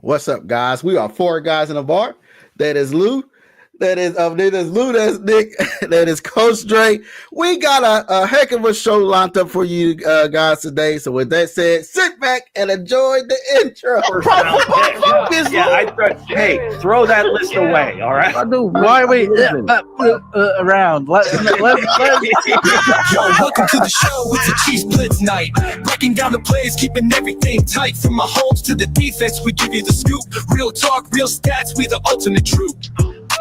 What's up, guys? We are four guys in a bar. That is Lou. That is Lou. That's Nick. That is Coach Dre. We got a heck of a show lined up for you guys today. So with that said, sit back and enjoy the intro. Hey, throw that list away. All right. Why are we around? Yo, welcome to the show. It's a Chiefs Blitz night. Breaking down the plays, keeping everything tight. From my homes to the defense, we give you the scoop. Real talk, real stats, we the ultimate troop.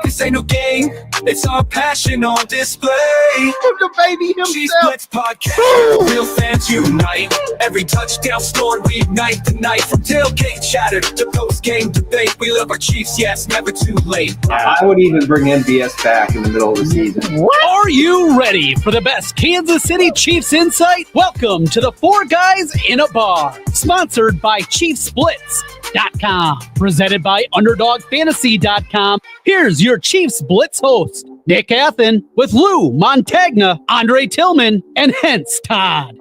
This ain't no game, it's our passion on display. The baby himself. Chiefs Blitz podcast, real fans unite. Every touchdown scored, we ignite the night. From tailgate chatter to post-game debate, we love our Chiefs, yes, never too late. I would even bring MVS back in the middle of the season. What? Are you ready for the best Kansas City Chiefs insight? Welcome to the Four Guys in a Bar, sponsored by ChiefsBlitz.com, presented by UnderdogFantasy.com. Here's your Chiefs Blitz host, Nick Athan, with Lou Montagna, Andre Tillman, and Hense Todd.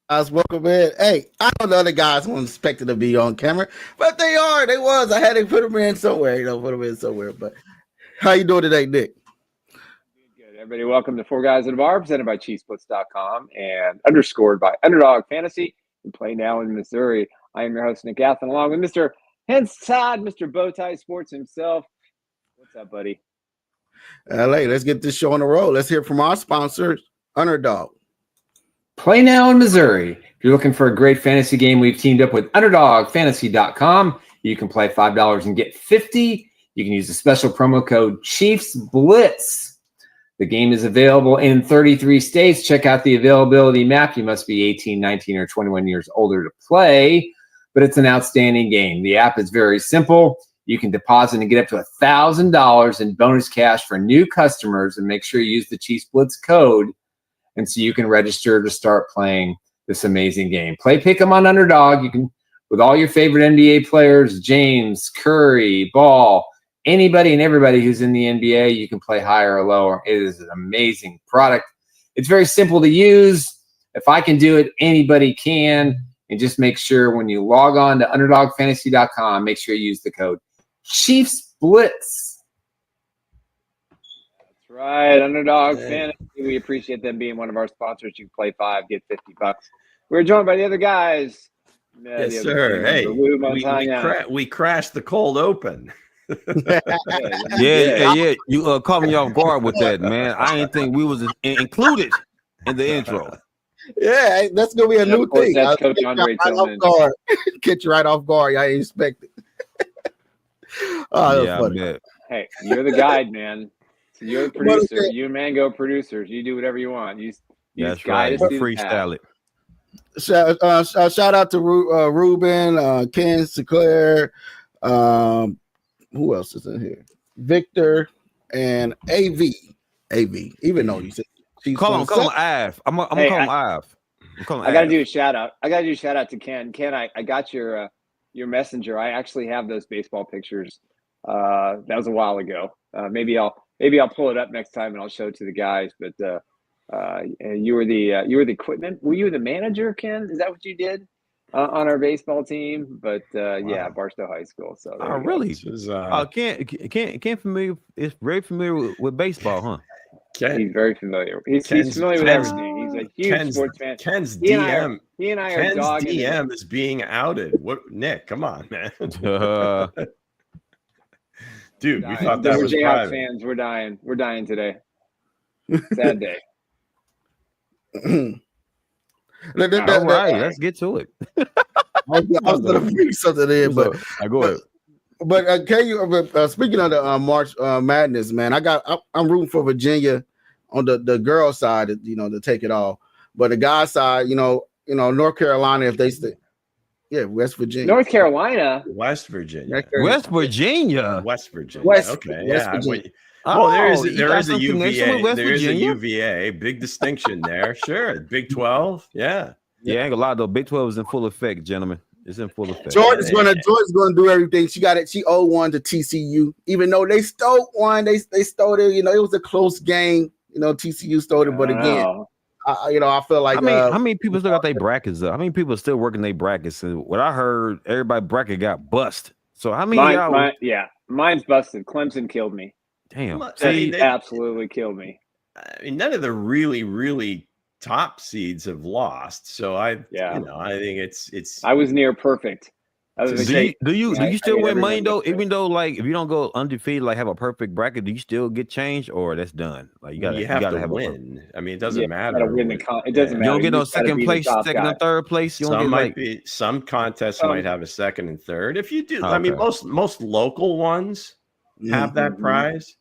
Guys, welcome in. Hey, I know the other guys weren't expected to be on camera, but they are. They was. I had to put them in somewhere. But how you doing today, Nick? Good. Everybody, welcome to Four Guys in a Bar, presented by ChiefsBlitz.com and underscored by Underdog Fantasy. We play now in Missouri. I am your host, Nick Athan, along with Mr. Hense Todd, Mr. Bowtie Sports himself. What's up, buddy? LA, let's get this show on the road. Let's hear from our sponsors, Underdog. Play now in Missouri. If you're looking for a great fantasy game, we've teamed up with UnderdogFantasy.com. You can play $5 and get $50. You can use the special promo code Chiefs Blitz. The game is available in 33 states. Check out the availability map. You must be 18, 19, or 21 years older to play, but it's an outstanding game. The app is very simple. You can deposit and get up to $1,000 in bonus cash for new customers, and make sure you use the Chiefs Blitz code, and so you can register to start playing this amazing game. Play Pick'em on Underdog. You can, with all your favorite NBA players, James, Curry, Ball, anybody and everybody who's in the NBA, you can play higher or lower. It is an amazing product. It's very simple to use. If I can do it, anybody can. And just make sure when you log on to UnderdogFantasy.com, make sure you use the code Chiefs Blitz. That's right, Underdog Fantasy. We appreciate them being one of our sponsors. You can play $5, get $50. We're joined by the other guys. Yes, sir. Hey, Lou Montagna. we crashed the cold open. Yeah. You caught me off guard with that, man. I didn't think we was included in the intro. Yeah, that's gonna be a new thing. That's Coach Andre Tillman. Catch you right off guard. I ain't expect it. Yeah, I bet. Hey, you're the guide, man. So you're the producer. You and Mango producers. You do whatever you want. You That's right. Freestyle it. Shout out to Ruben, Ken Sinclair. Who else is in here? Victor and AV. Even though you said call him Av. I'm gonna call him Av. I gotta do a shout out. To Ken. Ken, I got your messenger. I actually have those baseball pictures. That was a while ago. Maybe I'll pull it up next time and I'll show it to the guys. But you were the equipment. Were you the manager, Ken? Is that what you did on our baseball team? But yeah, Barstow High School. So really? Ken familiar is very familiar with baseball, huh? He's very familiar. He's familiar with everything. He's a huge sports fan. Ken's DM. He and I are dogging. DM is being outed. What, Nick? Come on, man. Dude, we thought that was Jayhawk private. fans. We're dying. We're dying today. Sad day. All right, let's get to it. I was gonna bring something in, but I go ahead. But can you? Speaking of the March Madness, man, I'm rooting for Virginia on the girl side, to take it all. But the guy side, North Carolina, if they stay, West Virginia, West Virginia. West Virginia. Okay, Virginia. Well, there is a UVA. There is a UVA. Big distinction there. Sure, Big 12. Yeah. I ain't gonna lie though. Big 12 is in full effect, gentlemen. It's in full effect. Georgia's gonna do everything. She got it. She owed one to TCU, even though they stole one. They stole it. It was a close game. TCU stole it, but again, I feel like how many people still got their brackets up? How many people are still working their brackets? And what I heard, everybody bracket got bust. So how many of y'all? Mine's busted. Clemson killed me. Damn. See, they absolutely killed me. I mean, none of the really, really top seeds have lost. So I think it's. I was near perfect. Do you still win money though? Even though like if you don't go undefeated, like have a perfect bracket, do you still get changed or that's done? Like you gotta have win. I mean, it doesn't matter. It doesn't matter. You don't get no second place, second and third place. You don't get some contests might have a second and third. If you do, I mean, most local ones have that prize.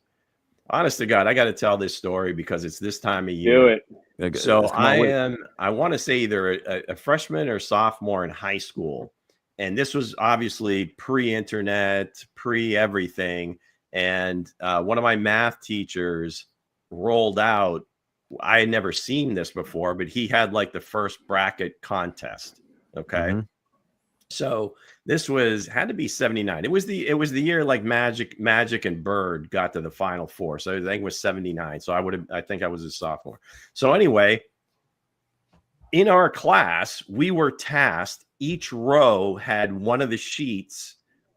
Honest to God, I got to tell this story because it's this time of year. Do it. So I want to say either a freshman or sophomore in high school. And this was obviously pre-internet, pre-everything. And one of my math teachers rolled out. I had never seen this before, but he had like the first bracket contest. Okay. Mm-hmm. So this had to be 79. It was the year like Magic and Bird got to the Final Four. So I think it was 79. So I think I was a sophomore. So anyway, in our class, we were tasked. Each row had one of the sheets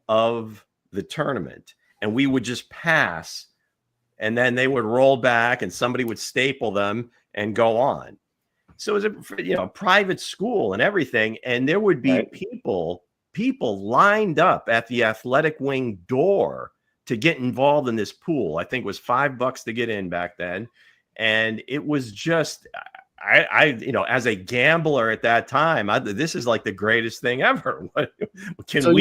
of the tournament, and we would just pass, and then they would roll back, and somebody would staple them and go on. So it was a private school and everything, and there would be people lined up at the athletic wing door to get involved in this pool. I think it was $5 to get in back then, and it was just. I as a gambler at that time, this is like the greatest thing ever. We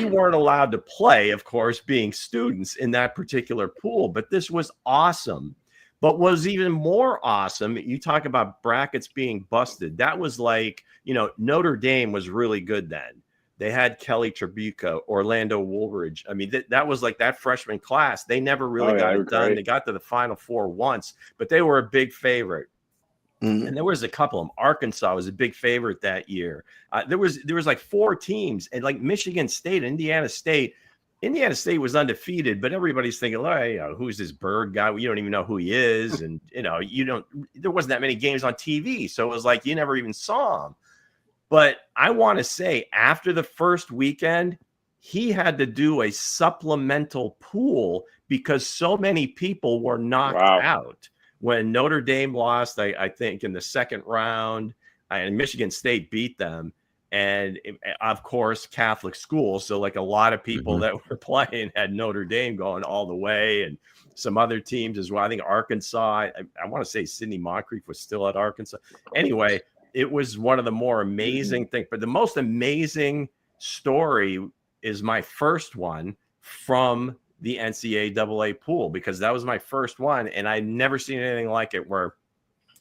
weren't allowed to play, of course, being students in that particular pool, but this was awesome. But was even more awesome, you talk about brackets being busted. That was like, Notre Dame was really good then. They had Kelly Tribuco, Orlando Woolridge. I mean, that was like that freshman class. They never really got it done. They got to the Final Four once, but they were a big favorite. Mm-hmm. And there was a couple of them. Arkansas was a big favorite that year. There was like 4 teams, and like Michigan State, Indiana State. Indiana State was undefeated, but everybody's thinking, who's this Bird guy? You don't even know who he is. And, there wasn't that many games on TV. So it was like you never even saw him. But I want to say after the first weekend, he had to do a supplemental pool because so many people were knocked out. When Notre Dame lost, I think, in the second round, and Michigan State beat them. And, of course, Catholic school. So, like, a lot of people that were playing had Notre Dame going all the way, and some other teams as well. I think Arkansas, I want to say Sidney Moncrief was still at Arkansas. Anyway, it was one of the more amazing things. But the most amazing story is my first one from the NCAA pool, because that was my first one, and I'd never seen anything like it where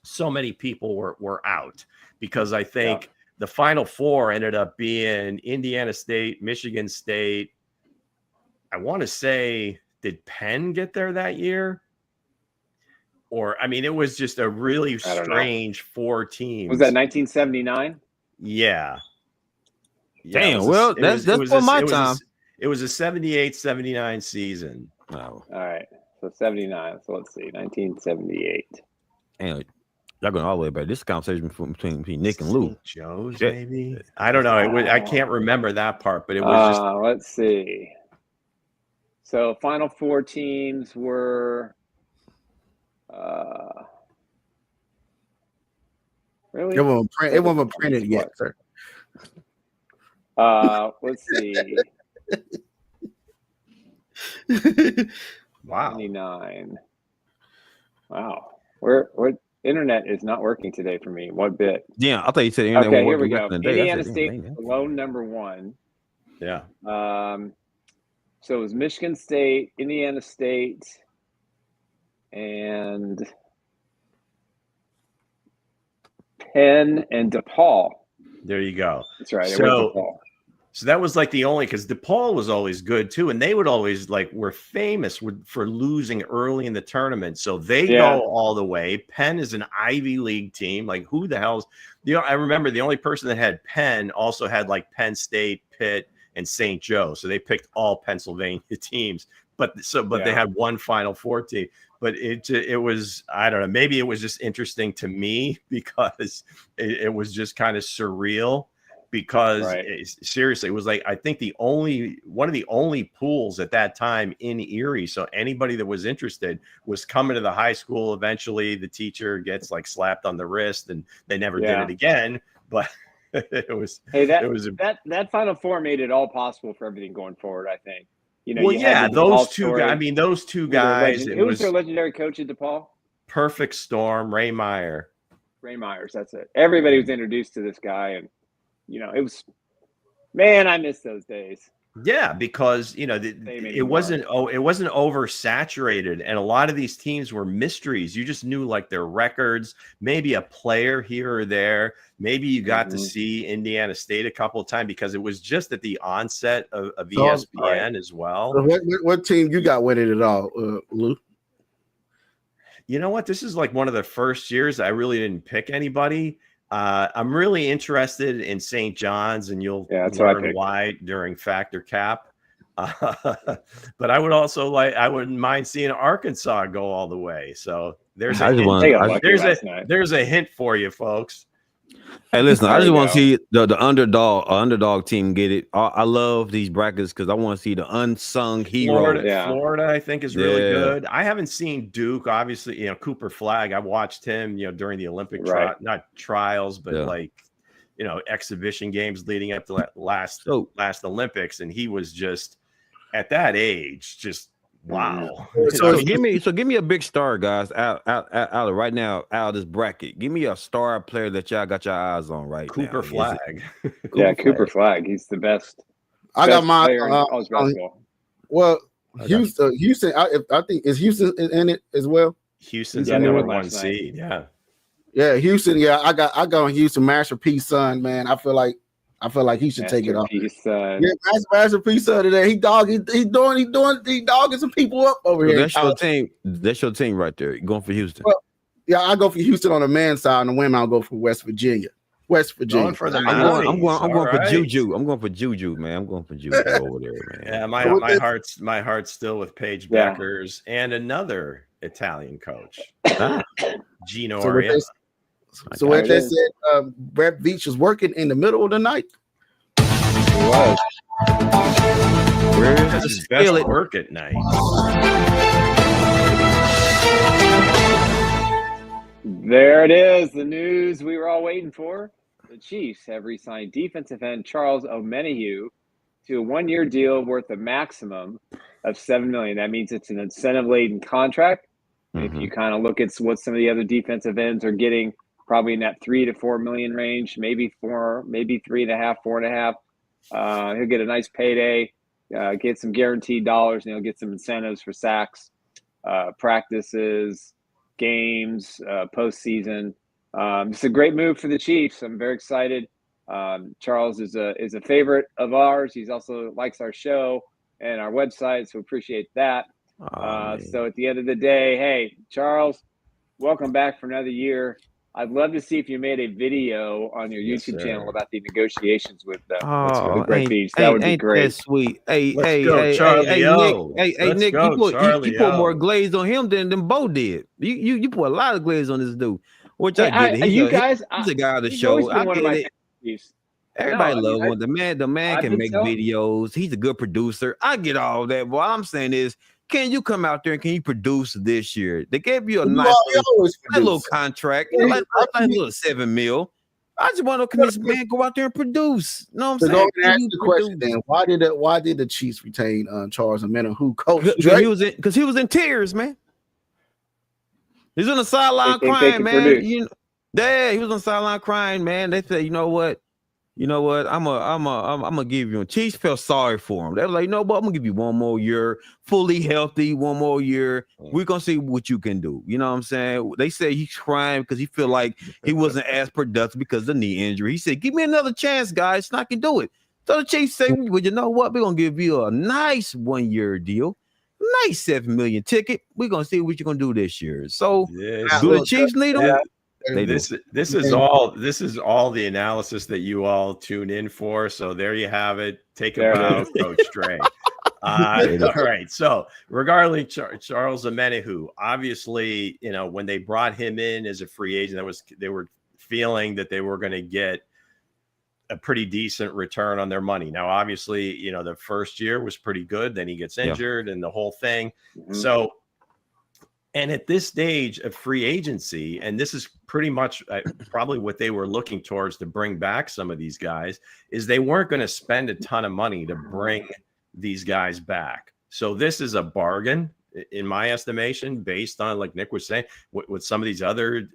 so many people were out. Because I think the Final Four ended up being Indiana State, Michigan State. I want to say, did Penn get there that year? Or, I mean, it was just a really strange 4 teams. Was that 1979? Yeah. Damn, that's for my time. It was a 78-79 season. Oh. All right. So 79. So let's see. 1978. And y'all going all the way back. This conversation between Nick and Lou. Joe's, maybe? I don't know. I can't remember that part, but it was just. Let's see. So Final Four teams were. Really? It wasn't printed yet, sir. Let's see. Wow. 29. Wow. What internet is not working today for me? What bit? Yeah, I thought you said internet. Okay, here we go. Indiana State alone number 1. Yeah. So it was Michigan State, Indiana State, and Penn and DePaul. There you go. That's right. DePaul. So that was like the only, because DePaul was always good too, and they would always were famous for losing early in the tournament. So they go all the way. Penn is an Ivy League team. Like, who the hell's? I remember the only person that had Penn also had like Penn State, Pitt, and St. Joe. So they picked all Pennsylvania teams. But they had one Final Four team. but it was, I don't know, maybe it was just interesting to me because it was just kind of surreal. Because seriously, it was like, I think one of the only pools at that time in Erie. So anybody that was interested was coming to the high school. Eventually the teacher gets like slapped on the wrist and they never did it again. But it was, that Final Four made it all possible for everything going forward, I think. You know, those two guys, I mean, those two guys. Who was their legendary coach at DePaul? Perfect Storm, Ray Myers, that's it. Everybody was introduced to this guy, and you know, it was, man, I miss those days. Yeah, because you know it wasn't oversaturated, and a lot of these teams were mysteries. You just knew like their records, maybe a player here or there. Maybe you got to see Indiana State a couple of times because it was just at the onset of ESPN as well. So what team you got winning it all, Lou? You know what? This is like one of the first years I really didn't pick anybody. I'm really interested in St. John's, and you'll learn why during Factor Cap. But I would also I wouldn't mind seeing Arkansas go all the way. So there's a hint for you, folks. Hey, listen, I just want to see the underdog team get it. I love these brackets because I want to see the unsung hero. Florida, I think, is really good. I haven't seen Duke. Obviously, you know, Cooper Flagg. I watched him, you know, during the Olympic not trials, but like, you know, exhibition games leading up to last Olympics, and he was just at that age, just wow. So give me a big star, guys, out right now out of this bracket. Give me a star player that y'all got your eyes on right now. Cooper Flagg. Cooper Flagg. He's the best. I got my college basketball. Well, Houston. I think is Houston in it as well. Houston's the number one seed. Yeah, Houston. Yeah, I got on Houston. Master P son, man. I feel like he should take it off. Yeah, Master P son today. He dogging some people up over here. That's your team. That's your team right there. You're going for Houston. Well, yeah, I go for Houston on the men's side, and the women I'll go for West Virginia. Going for the I'm going for Juju. I'm going for Juju, man. I'm going for Juju over there, man. Yeah, my heart's still with Paige Beckers and another Italian coach, Gino Arietta. So what they said, Brett Veach was working in the middle of the night. He was. Where's his best work at night? There it is, the news we were all waiting for. The Chiefs have re-signed defensive end Charles Omenihu to a one-year deal worth a maximum of $7 million. That means it's an incentive-laden contract. If you kind of look at what some of the other defensive ends are getting, probably in that $3 to $4 million range, maybe 4, maybe 3.5, 4.5. He'll get a nice payday, get some guaranteed dollars, and he'll get some incentives for sacks, practices, games, postseason. It's a great move for the Chiefs. I'm very excited. Charles is a favorite of ours. He's also likes our show and our website, so appreciate that. So at the end of the day, hey, Charles, welcome back for another year. I'd love to see if you made a video on your YouTube channel about the negotiations with Greg Beach. That would be great. That's sweet. Hey, Nick, you put more glaze on him than Bo did. You put a lot of glaze on this dude. Which I get it. He's a guy of the show. I get it. Everybody loves him. The man can make videos. He's a good producer. I get all that. What I'm saying is, can you come out there and can you produce this year? They gave you a nice little contract, like a little $7 million. I just want to can this man go out there and produce. You know what I'm saying? Ask the question then. Why did the Chiefs retain Charles Omenihu, who coached? Because he was in tears, man. He's on the sideline crying, man. He was on the sideline crying, man. They said, you know what? I'm gonna give you. Chiefs felt sorry for him. They were like, no, but I'm gonna give you one more year, fully healthy, one more year. We're gonna see what you can do. You know what I'm saying? They say he's crying because he feel like he wasn't as productive because of the knee injury. He said, give me another chance, guys, and I can do it. So the Chiefs say, well, you know what? We're gonna give you a nice 1-year deal, nice $7 million ticket. We're gonna see what you're gonna do this year. So do the Chiefs need him? Yeah. This is all the analysis that you all tune in for. So there you have it. Take a bow, Coach Dre. All right. So regarding Charles Omenihu, obviously, when they brought him in as a free agent, they were feeling that they were going to get a pretty decent return on their money. Now, obviously, the first year was pretty good. Then he gets injured and the whole thing. Mm-hmm. So, and at this stage of free agency, and this is pretty much probably what they were looking towards to bring back some of these guys, is they weren't going to spend a ton of money to bring these guys back. So this is a bargain, in my estimation, based on, like Nick was saying, with some of these other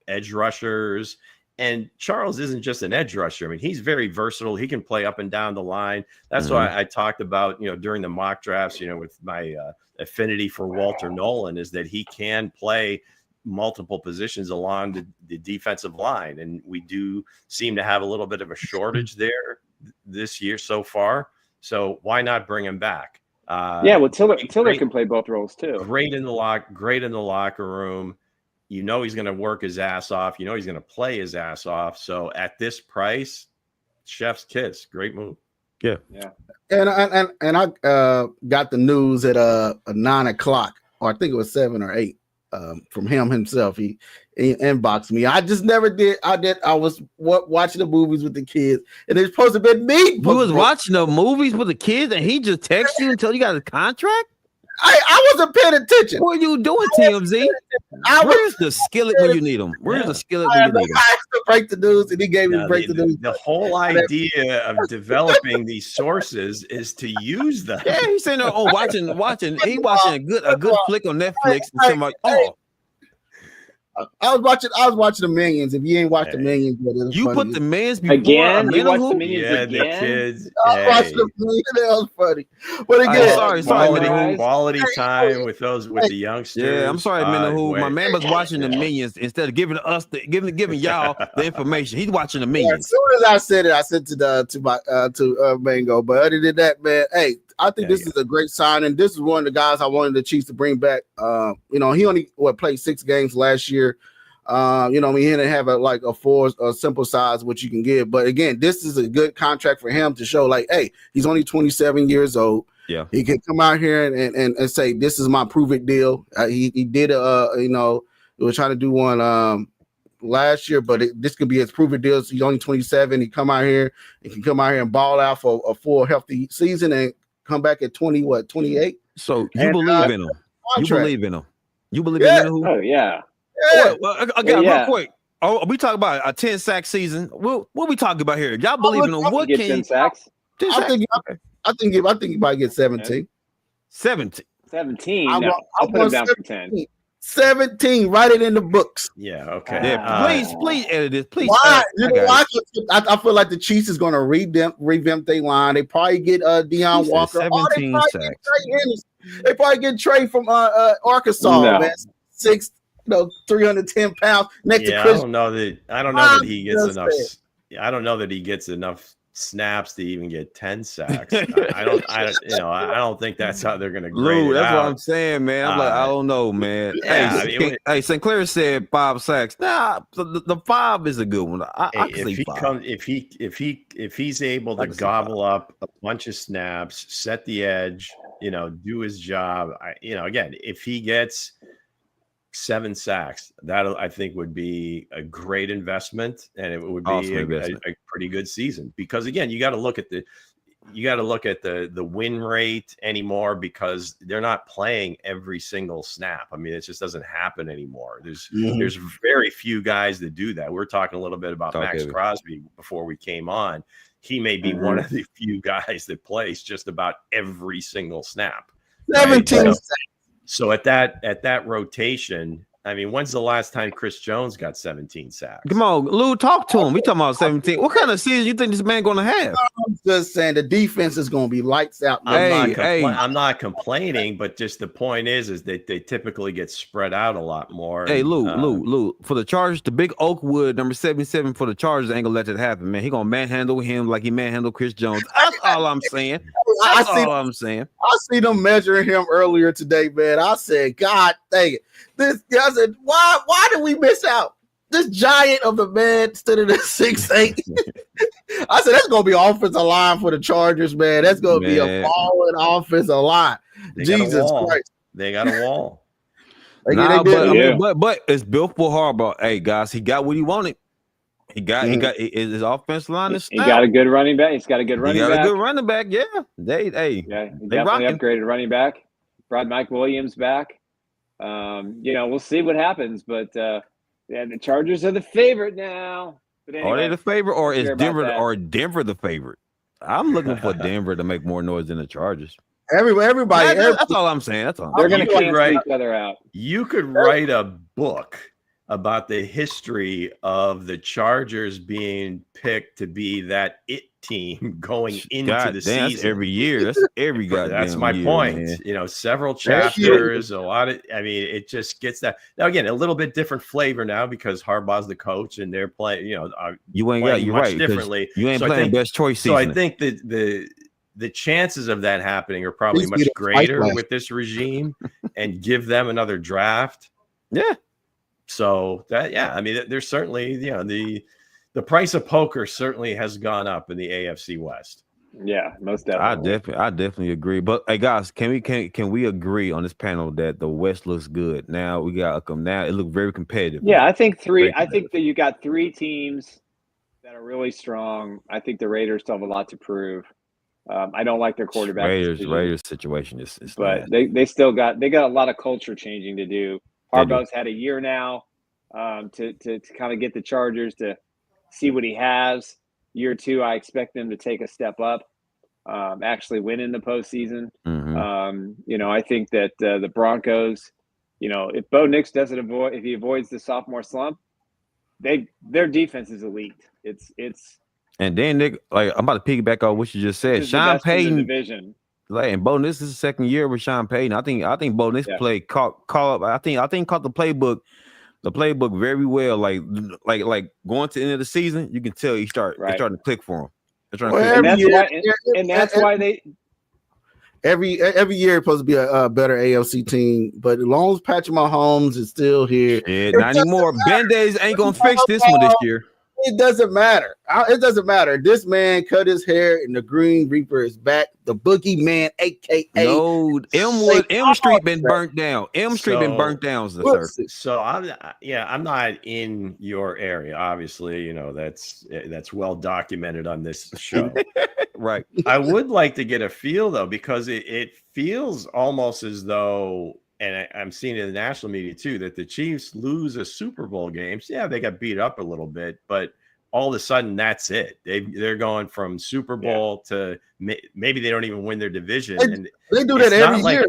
edge rushers. And Charles isn't just an edge rusher. I mean, he's very versatile. He can play up and down the line. That's why I talked about, during the mock drafts, with my affinity for Walter Nolan, is that he can play multiple positions along the defensive line. And we do seem to have a little bit of a shortage there this year so far. So why not bring him back? Tillman can play both roles too. Great in the locker room. He's going to work his ass off. He's going to play his ass off. So at this price, chef's kiss. Great move. Yeah. And I got the news at 9:00, or I think it was 7 or 8, from him himself. He inboxed me. I just never did. I was watching the movies with the kids, and it's supposed to be me. You was watching the movies with the kids, and he just texted you until you got a contract? I wasn't paying attention. What are you doing, TMZ? Where's the skillet when you need them? Where's the skillet when you need them? I asked to break the news, and he gave me to break the news. The whole idea of developing these sources is to use them. Yeah, he's saying, watching. He watching a good flick on Netflix, and somebody, I was watching the Minions. If you ain't watched the Minions, you funny. put the Minions before again. You watched the Minions again? The kids. I watched the Minions. That was funny. But again, quality time with the youngsters. Yeah, I'm sorry, Omenihu. My man was watching the Minions instead of giving us giving y'all the information. He's watching the Minions. As soon as I said it, I said to Mango. But other than that, man, hey, I think this is a great signing. This is one of the guys I wanted the Chiefs to bring back. He only played 6 games last year. He didn't have a simple size which you can give. But again, this is a good contract for him to show, hey, he's only 27 years old. Yeah, he can come out here and say, this is my prove it deal. He did we were trying to do one last year, but this could be his prove it deal. So he's only 27. He can come out here and ball out for a full healthy season and come back at 28. So you believe in him? You believe in him? You believe in him? Oh yeah. Yeah. Well, again, real quick. Oh, we talk about a 10-sack season. What we talking about here? Y'all believe in him? What can 10 sacks? 10 sacks? I think he might get 17. 17. 17. I'll put him down for 10. 17. Write it in the books. Yeah. Okay. Yeah. Please edit this. Please. Why? I feel like the Chiefs is going to revamp their line. They probably get Deion Walker. 17 sacks. They probably get Trey from Arkansas. No. Man. 6. 310 pounds next to Chris. I don't know that he gets enough. I don't know that he gets enough snaps to even get 10 sacks. I don't think that's how they're going to grade it that's out. what I'm saying, man. I'm I don't know, man. Yeah, hey, Sinclair said 5 sacks. Nah, the 5 is a good one. I can see 5. If he's able to gobble up a bunch of snaps, set the edge, do his job. Again, if he gets 7 sacks, that I think would be a great investment, and it would be a pretty good season. Because again, you got to look at the win rate anymore, because they're not playing every single snap. I mean, it just doesn't happen anymore. There's very few guys that do that. We're talking a little bit about Max Crosby before we came on. He may be one of the few guys that plays just about every single snap. 17 right? So at that rotation, I mean, when's the last time Chris Jones got 17 sacks? Come on, Lou, talk to him. We talking about 17. What kind of season you think this man going to have? I'm just saying the defense is going to be lights out. I'm not complaining, but just the point is that they typically get spread out a lot more. Hey, Lou, for the Chargers, the big Oakwood, number 77 for the Chargers ain't going to let that happen, man. He going to manhandle him like he manhandled Chris Jones. That's all I'm saying. I see them measuring him earlier today, man. I said, God dang it. I said, why did we miss out? This giant of the man stood at 6'8". I said that's gonna be offensive line for the Chargers, man. That's gonna be a balling offensive line. Jesus Christ, they got a wall. But it's built for Harbaugh. Hey guys, he got what he wanted. He got his offensive line. He got a good running back. He's got a good running back. A good running back. Yeah, he definitely upgraded running back. Brought Mike Williams back. We'll see what happens, but the Chargers are the favorite now. But anyway, are they the favorite, or is Denver the favorite? I'm looking for Denver to make more noise than the Chargers. Everybody. That's all I'm saying. That's all. They're going to cancel each other out. You could write a book about the history of the Chargers being picked to be that team going into the season. That's every year. That's every goddamn That's my year, point. Man. Several chapters, a lot of. I mean, it just gets that. Now again, a little bit different flavor now because Harbaugh's the coach and they're playing. You ain't got you right differently. You ain't playing best choice season. So I think that the chances of that happening are probably much greater with this regime, and give them another draft. Yeah. So there's certainly the price of poker certainly has gone up in the AFC West. Yeah, most definitely. I definitely agree. But hey guys, can we agree on this panel that the West looks good? Now we got it looks very competitive. Yeah, I think that you got three teams that are really strong. I think the Raiders still have a lot to prove. I don't like their quarterback. Raiders situation is but they still got a lot of culture changing to do. Harbaugh's had a year now to kind of get the Chargers to see what he has. Year two, I expect them to take a step up, actually win in the postseason. Mm-hmm. I think that the Broncos, if Bo Nix if he avoids the sophomore slump, their defense is elite. It's. And then Nick, I'm about to piggyback on what you just said. Sean Payton division. And Bo Nix is the second year with Sean Payton. I think Bo Nix caught up. I think caught the playbook very well. Like going to the end of the season, you can tell it's starting to click for him. That's why they every year it's supposed to be a better AFC team. But as long as Patrick Mahomes is still here, not anymore. Band-Aids ain't gonna fix this one this year. It doesn't matter. It doesn't matter. This man cut his hair and the Green Reaper is back. The boogeyman, aka Elm Street been burnt down. Elm Street been burnt down. So I'm not in your area. Obviously, that's well documented on this show. Right. I would like to get a feel though, because it feels almost as though, and I'm seeing it in the national media too, that the Chiefs lose a Super Bowl game. Yeah, they got beat up a little bit, but all of a sudden that's it. They're going from Super Bowl to maybe they don't even win their division. And they do that every year.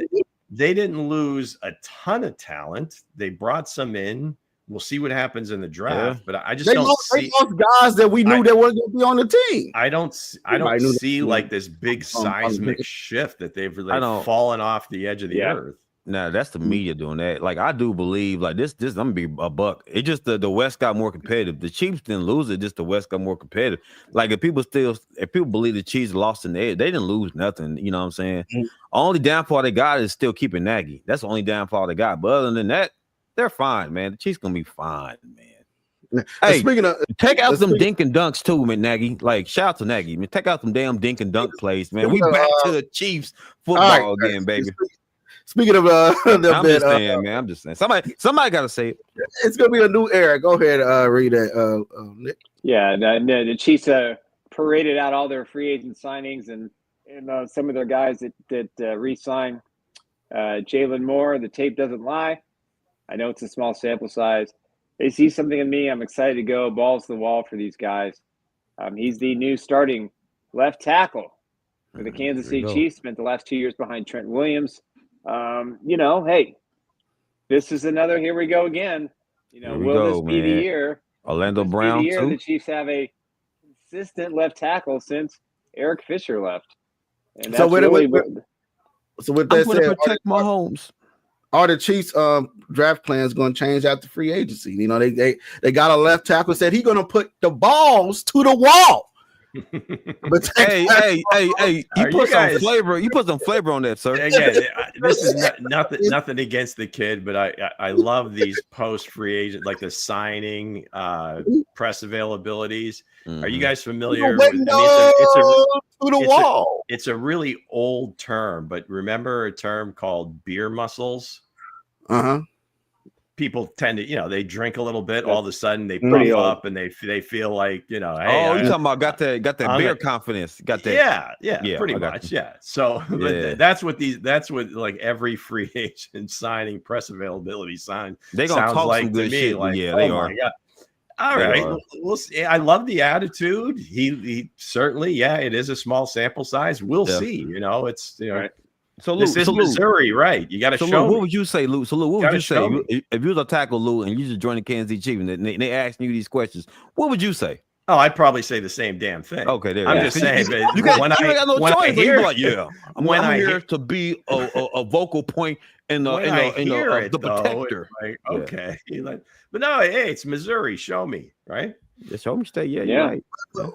They didn't lose a ton of talent. They brought some in. We'll see what happens in the draft, but I just don't see guys that we knew that weren't going to be on the team. I don't see like this big seismic shift that they've fallen off the edge of the earth. No, that's the media doing that. Like, I do believe, like, this I'm gonna be a buck. It just the West got more competitive. The Chiefs didn't lose it, just the West got more competitive. Like, if people believe the Chiefs lost in the edge, they didn't lose nothing. You know what I'm saying? Mm-hmm. Only downfall they got is still keeping Nagy. That's the only downfall they got. But other than that, they're fine, man. The Chiefs gonna be fine, man. Hey, speaking of, take out some dink and dunks too, man, Nagy. Like, shout out to Nagy. Man, take out some damn dink and dunk plays, man. We back to the Chiefs football again, baby. Speaking of I'm just saying. Somebody got to say it. It's gonna be a new era. Go ahead, read that, Nick. Yeah, the Chiefs paraded out all their free agent signings and some of their guys that re-signed. Jalen Moore, the tape doesn't lie. I know it's a small sample size. They see something in me. I'm excited to go balls to the wall for these guys. He's the new starting left tackle for the Kansas City Chiefs. Spent the last 2 years behind Trent Williams. Hey, this is another. Here we go again. This be the year? Orlando Brown too. The Chiefs have a consistent left tackle since Eric Fisher left. And that's with that said, protect Mahomes. Are the Chiefs draft plans going to change after free agency? They got a left tackle said he's going to put the balls to the wall. But hey, you put some flavor. You put some flavor on that, sir. Again, this is nothing against the kid, but I love these post free agent, like the signing press availabilities. Are you guys familiar with? It's a really old term, but remember a term called beer muscles? People tend to, they drink a little bit. All of a sudden, they puff up and they feel like, hey. Oh, you talking about got that beer confidence? Got that? Yeah, pretty much. Yeah. So that's what like every free agent signing press availability sign. They gonna sounds talk like some good to me. shit. Like, yeah, they are. My God. All right, we'll see. I love the attitude. He certainly, it is a small sample size. We'll see. It's right. So Lou, this is Missouri, right? You got to show. Lou, what would you say, Lou? So Lou, what would you say if you was a tackle, Lou, and you just joined the Kansas City Chiefs and they asking you these questions? What would you say? Oh, I'd probably say the same damn thing. Okay, there. I'm just saying. You got no choice. Hear, like, I'm here to be a vocal point in the protector. Like, okay, but no, hey, it's Missouri. Show me, right? The show me state, yeah. Right.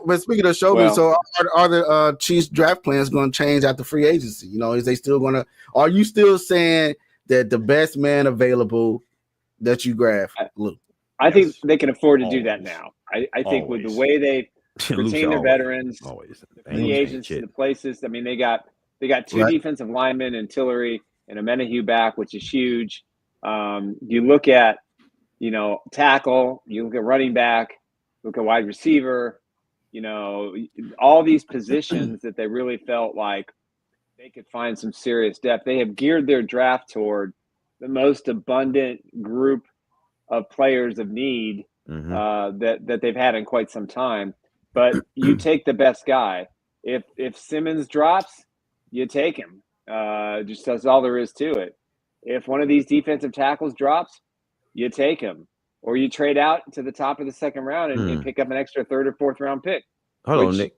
But speaking of show me, so are the Chiefs draft plans going to change after free agency? Is they still going to? Are you still saying that the best man available that you grab, Lou? I think they can afford to do that now. I think with the way they retain their veterans, the free agents, the places. I mean, they got two defensive linemen and Tillery and Omenihu back, which is huge. You look at tackle, you look at running back. Look at wide receiver, all these positions that they really felt like they could find some serious depth. They have geared their draft toward the most abundant group of players of need that they've had in quite some time. But you take the best guy. If Simmons drops, you take him. Just that's all there is to it. If one of these defensive tackles drops, you take him. Or you trade out to the top of the second round and pick up an extra third or fourth round pick. Hold on, Nick.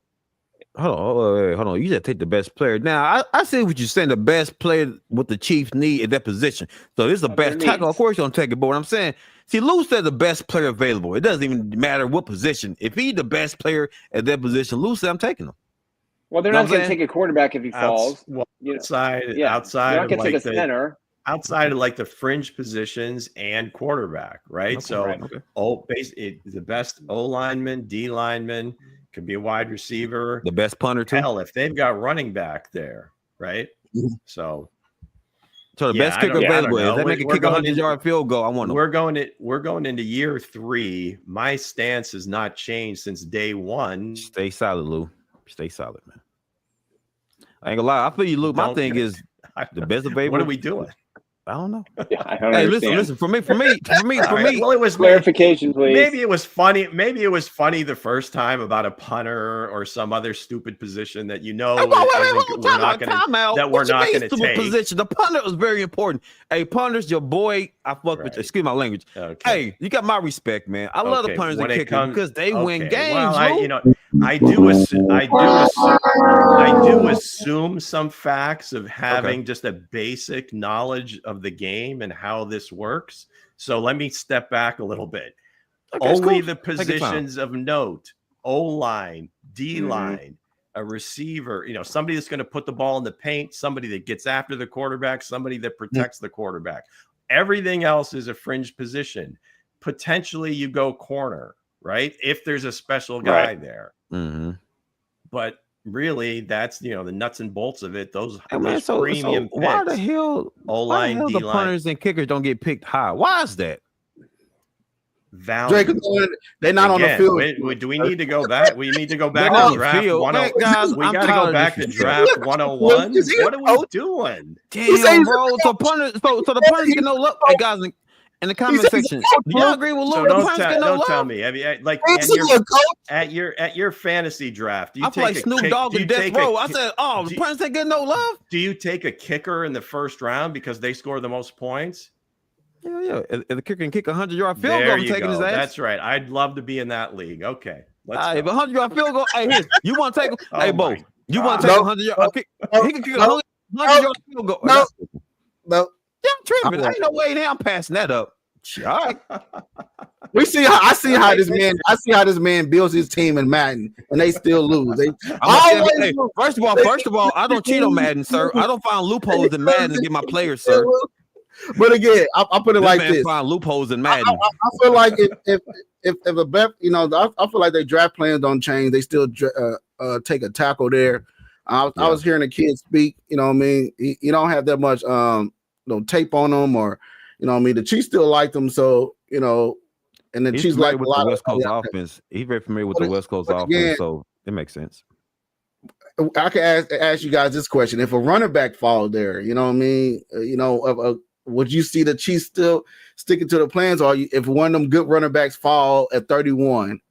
Hold on. You just take the best player. Now, I see what you're saying. The best player what the Chiefs need at that position. So this is the best tackle. Of course, you don't take it. But what I'm saying, see, Lou said the best player available. It doesn't even matter what position. If he's the best player at that position, Lou said, I'm taking him. Well, they're not going to take a quarterback if he falls. Outside they're not going to take a center. Outside of like the fringe positions and quarterback, right? The best O lineman, D lineman, could be a wide receiver, the best punter too. Hell, if they've got running back there, right? So the best kicker available. If they make a kick 100-yard field goal, I want them. We're going into year 3. My stance has not changed since day 1. Stay solid, Lou. Stay solid, man. I ain't gonna lie. I feel you, Lou. My thing is the best available. What are we doing? I don't know. Yeah, I don't understand. Listen. For me. Well, it was clarification, please. Maybe it was funny. Maybe it was funny the first time about a punter or some other stupid position that we're not going to take. Position. The punter was very important. Hey, punters, your boy. I fuck with you. Excuse my language. Okay. Hey, you got my respect, man. I love the punters and kickers because they win games. Well, I do assume some facts of having just a basic knowledge of the game and how this works. So let me step back a little bit. Only the positions of note: O-line, D-line, a receiver, somebody that's going to put the ball in the paint, somebody that gets after the quarterback, somebody that protects the quarterback. Everything else is a fringe position. Potentially you go corner, right? If there's a special guy there. But really, that's the nuts and bolts of it. Those premium picks. Why the hell O-line, D-line, the punters and kickers don't get picked high? Why is that? Drake, they're not on the field. Do we need to go back? We need to go back to draft 101. Guys, we got to go back to draft 101. What are we doing? Damn, bro. So the punters get no love. Hey, guys, in the comment section, do you agree with Lou? So don't tell me. I mean, like at your fantasy draft, do you take Snoop Dogg and Death Row? I said, the punters ain't getting no love. Do you take a kicker in the first round because they score the most points? Yeah. If the kicker can kick 100-yard field goal, I'm taking his ass. That's right. I'd love to be in that league. Okay. If 100-yard field goal, hey, you want to take him? Hey, Bo, you want to take 100-yard kick? He can kick 100-yard field goal. No. Yeah, I'm tripping. Ain't no way now I'm passing that up. All right. We see how I see how this man builds his team in Madden, and they still lose. They always lose. First of all, I don't cheat on Madden, sir. I don't find loopholes in Madden to get my players, sir. But again, I put it like this: find loopholes in Madden. I feel like if a bet, I feel like their draft plans don't change. They still take a tackle there. I was hearing a kid speak. You know what I mean? You don't have that much tape on them, or the Chiefs still like them. So and the Chiefs like a lot of the West Coast offense. He's very familiar with the West Coast offense, so it makes sense. I can ask you guys this question: if a running back followed there, you know what I mean? Would you see the Chiefs still sticking to the plans, or if one of them good running backs fall at 31,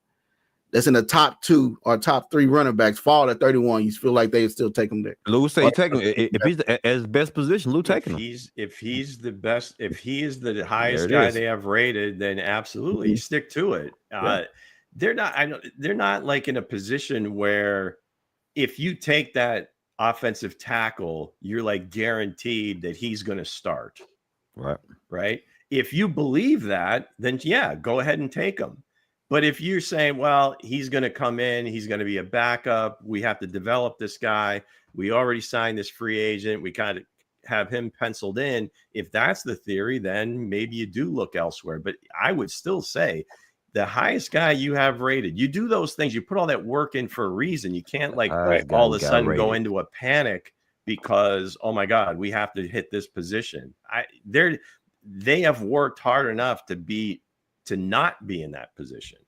that's in the top 2 or top 3 running backs fall at 31, you feel like they still take them there? Lou say take him if he's at his best position. Lou taking him. If he's the best, if he is the highest guy they have rated, then absolutely stick to it. They're not like in a position where if you take that offensive tackle, you're like guaranteed that he's going to start. Right. If you believe that, then go ahead and take him. But if you're saying, well, he's going to come in, he's going to be a backup, we have to develop this guy, we already signed this free agent, we kind of have him penciled in. If that's the theory, then maybe you do look elsewhere. But I would still say the highest guy you have rated, you do those things, you put all that work in for a reason. You can't all of a sudden go into a panic because, oh my God, we have to hit this position. They have worked hard enough to not be in that position,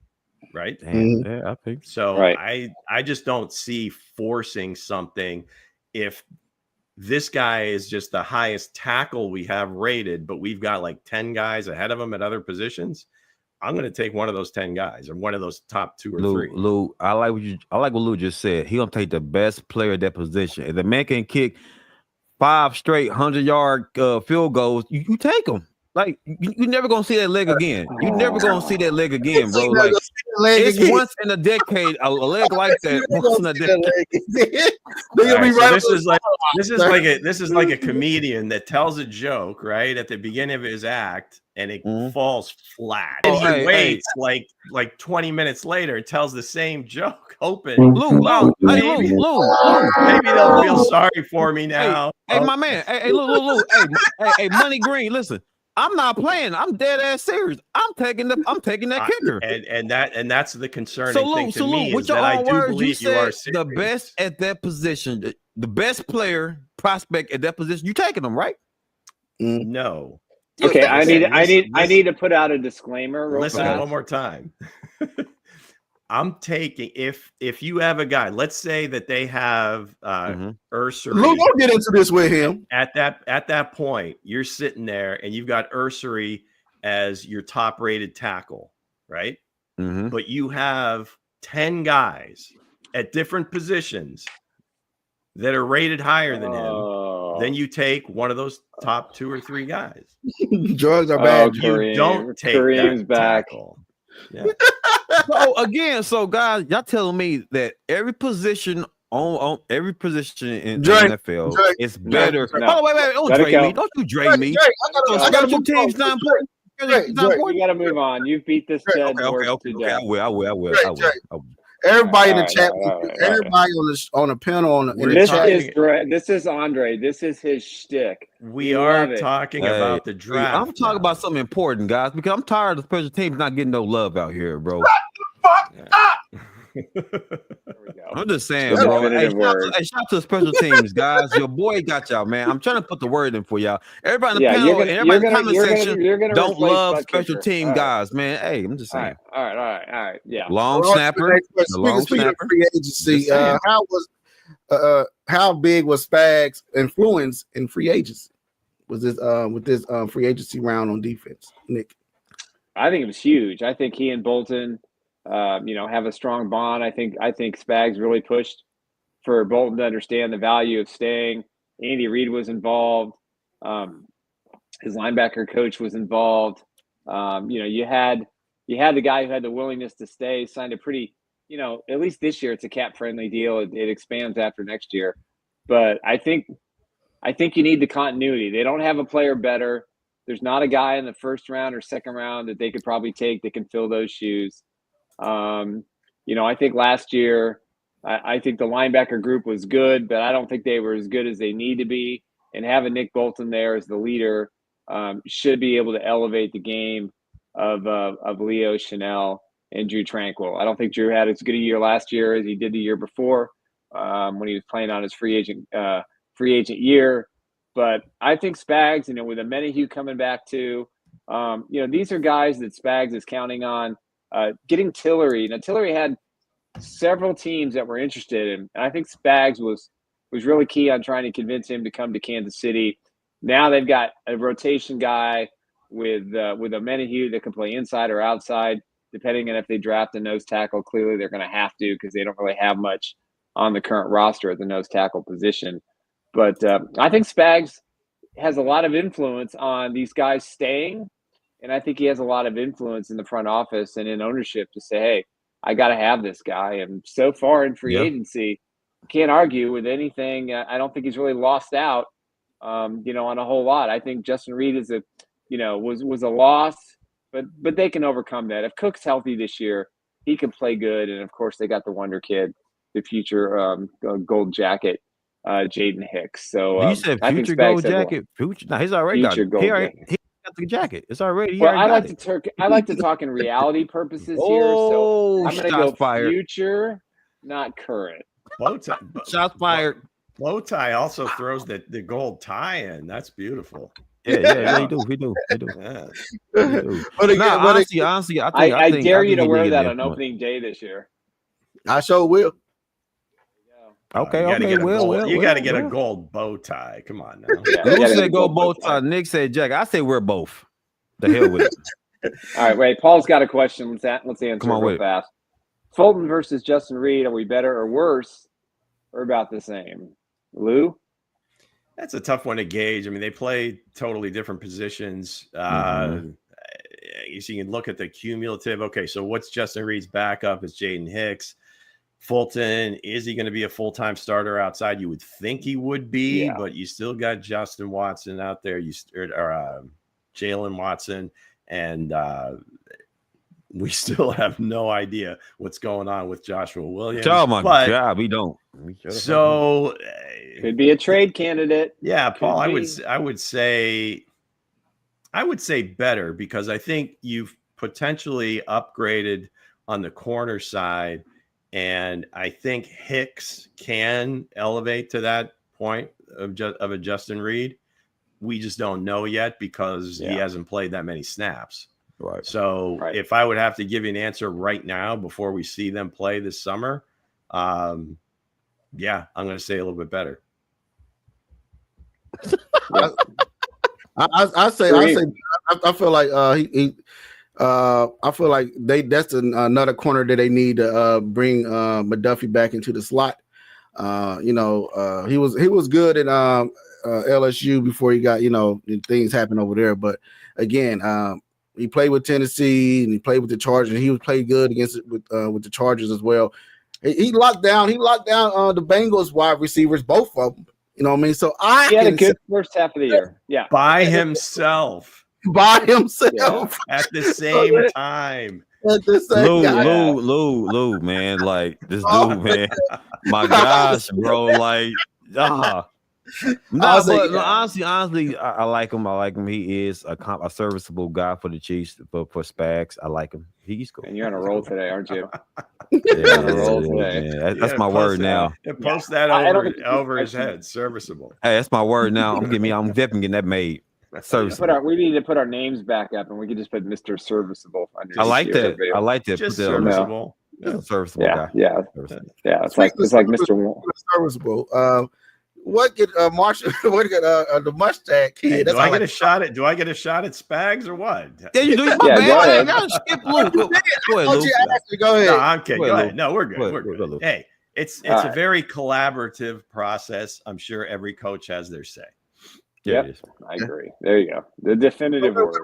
right? Yeah, I think so. Right. I just don't see forcing something if this guy is just the highest tackle we have rated, but we've got like 10 guys ahead of him at other positions. I'm going to take one of those 10 guys or one of those top 2 or 3. Lou, I like what Lou just said. He gonna take the best player at that position. If the man can kick 5 straight 100-yard field goals, you take him. Like you never gonna see that leg again. You never gonna see that leg again, bro. Like it's once in a decade, a leg like that. Once in a decade. This is like a comedian that tells a joke right at the beginning of his act, and it falls flat. And he waits like 20 minutes later and tells the same joke. Hoping, Lou, maybe they'll feel sorry for me now. Hey, my man. Hey, Lou. Hey, Money Green. Listen. I'm not playing. I'm dead ass serious. I'm taking that kicker. And that's the concerning thing to me with is your that I do words, believe you are serious. The best at that position, the best player prospect at that position. You taking them, right? No. Okay, I need to put out a disclaimer. Listen one more time. I'm taking if you have a guy, let's say that they have Ursary. Lou, don't get into this with him. At that point, you're sitting there and you've got Ursary as your top rated tackle, right? But you have 10 guys at different positions that are rated higher than him. Then you take one of those top 2 or 3 guys. Drugs are bad. You don't take that tackle. Yeah. So guys, y'all telling me that every position on every position in the NFL is better. Oh, wait, don't Drake me. Don't you Drake me. I got two teams not important. You got to move on. You've beat this dead horse to death. I will. Everybody in the chat, everybody on the panel in the chat. This is Andre. This is his shtick. We are talking about the draft. I'm talking about something important, guys, because I'm tired of special teams not getting no love out here, bro. Shut the fuck up. I'm just saying, bro. Hey, shout out to the special teams, guys. Your boy got y'all, man. I'm trying to put the word in for y'all. Everybody in the panel and everybody in the comment section don't love special team guys, man. Hey, I'm just saying. All right. Yeah. Long snapper. Speaking of free agency, how big was Spag's influence in free agency? Was this with this free agency round on defense, Nick? I think it was huge. I think he and Bolton have a strong bond. I think Spags really pushed for Bolton to understand the value of staying. Andy Reid was involved. His linebacker coach was involved. You had the guy who had the willingness to stay, signed a pretty, at least this year it's a cap friendly deal. It expands after next year. But I think you need the continuity. They don't have a player better. There's not a guy in the first round or second round that they could probably take that can fill those shoes. I think last year, I think the linebacker group was good, but I don't think they were as good as they need to be. And having Nick Bolton there as the leader should be able to elevate the game of Leo Chanel and Drew Tranquil. I don't think Drew had as good a year last year as he did the year before when he was playing on his free agent year. But I think Spags, with Omenihu coming back too, these are guys that Spags is counting on. Getting Tillery. Now, Tillery had several teams that were interested in. And I think Spags was really key on trying to convince him to come to Kansas City. Now they've got a rotation guy with Omenihu that can play inside or outside, depending on if they draft a nose tackle. Clearly, they're going to have to because they don't really have much on the current roster at the nose tackle position. But I think Spags has a lot of influence on these guys staying, and I think he has a lot of influence in the front office and in ownership to say, hey, I got to have this guy. And so far in free agency, can't argue with anything. I don't think he's really lost out, on a whole lot. I think Justin Reed was a loss, but they can overcome that. If Cook's healthy this year, he can play good. And of course, they got the wonder kid, the future gold jacket, Jaden Hicks. So you said future gold jacket. Future? No, he's already got it. He got the jacket. It's already. Well, I like to talk in reality purposes here. So I'm going to go future, not current. Bow tie. Shots fired. Bow tie also throws the gold tie in. That's beautiful. Yeah, we do. Yeah. Honestly, I dare you to wear that on opening day this year. I sure will. Okay, you got to get a gold bow tie. Come on now. Lou said gold bow tie. Nick said jacket. I say wear both. The hell with it. All right, wait. Paul's got a question. Let's answer it real fast. Fulton versus Justin Reed. Are we better or worse, or about the same? Lou? That's a tough one to gauge. I mean, they play totally different positions. You can look at the cumulative. Okay, so what's Justin Reed's backup? Is Jaden Hicks. Fulton, is he going to be a full-time starter outside? You would think he would be, but you still got Justin Watson out there, Jalen Watson, and we still have no idea what's going on with Joshua Williams. Oh my God, we don't. So could be a trade candidate. Yeah, Paul, I would say better because I think you've potentially upgraded on the corner side. And I think Hicks can elevate to that point of a Justin Reed. We just don't know yet because he hasn't played that many snaps. Right. So if I would have to give you an answer right now before we see them play this summer, I'm going to say a little bit better. I feel like I feel like that's another corner that they need to bring McDuffie back into the slot. He was good at LSU before he got things happen over there. But again, he played with Tennessee and he played with the Chargers. And he played good with the Chargers as well. He locked down the Bengals wide receivers, both of them. You know what I mean? So he had a good first half of the year. Yeah, by himself. By himself at the same time. Lou, man, like this dude, man. My gosh, bro, like, honestly, I like him. He is a serviceable guy for the Chiefs, for Spags. I like him. He's cool. And you're on a roll today, aren't you? Yeah, on a roll today. Yeah, that's my word now. Post that over his head. Serviceable. Hey, that's my word now. I'm definitely getting that made. We need to put our names back up, and we can just put Mr. Serviceable under. I like that. I like that. Just serviceable. Serviceable guy. Yeah. It's like Mr. Serviceable. What get Marshall? What get the mustache kid? Hey, do I get a shot at Spags or what? Yeah, you do. Go ahead. Skip Lou. Go ahead. No, I'm kidding. Go ahead. No, we're good. We're good. Hey, it's a very collaborative process. I'm sure every coach has their say. Yeah, I agree. There you go. The definitive word.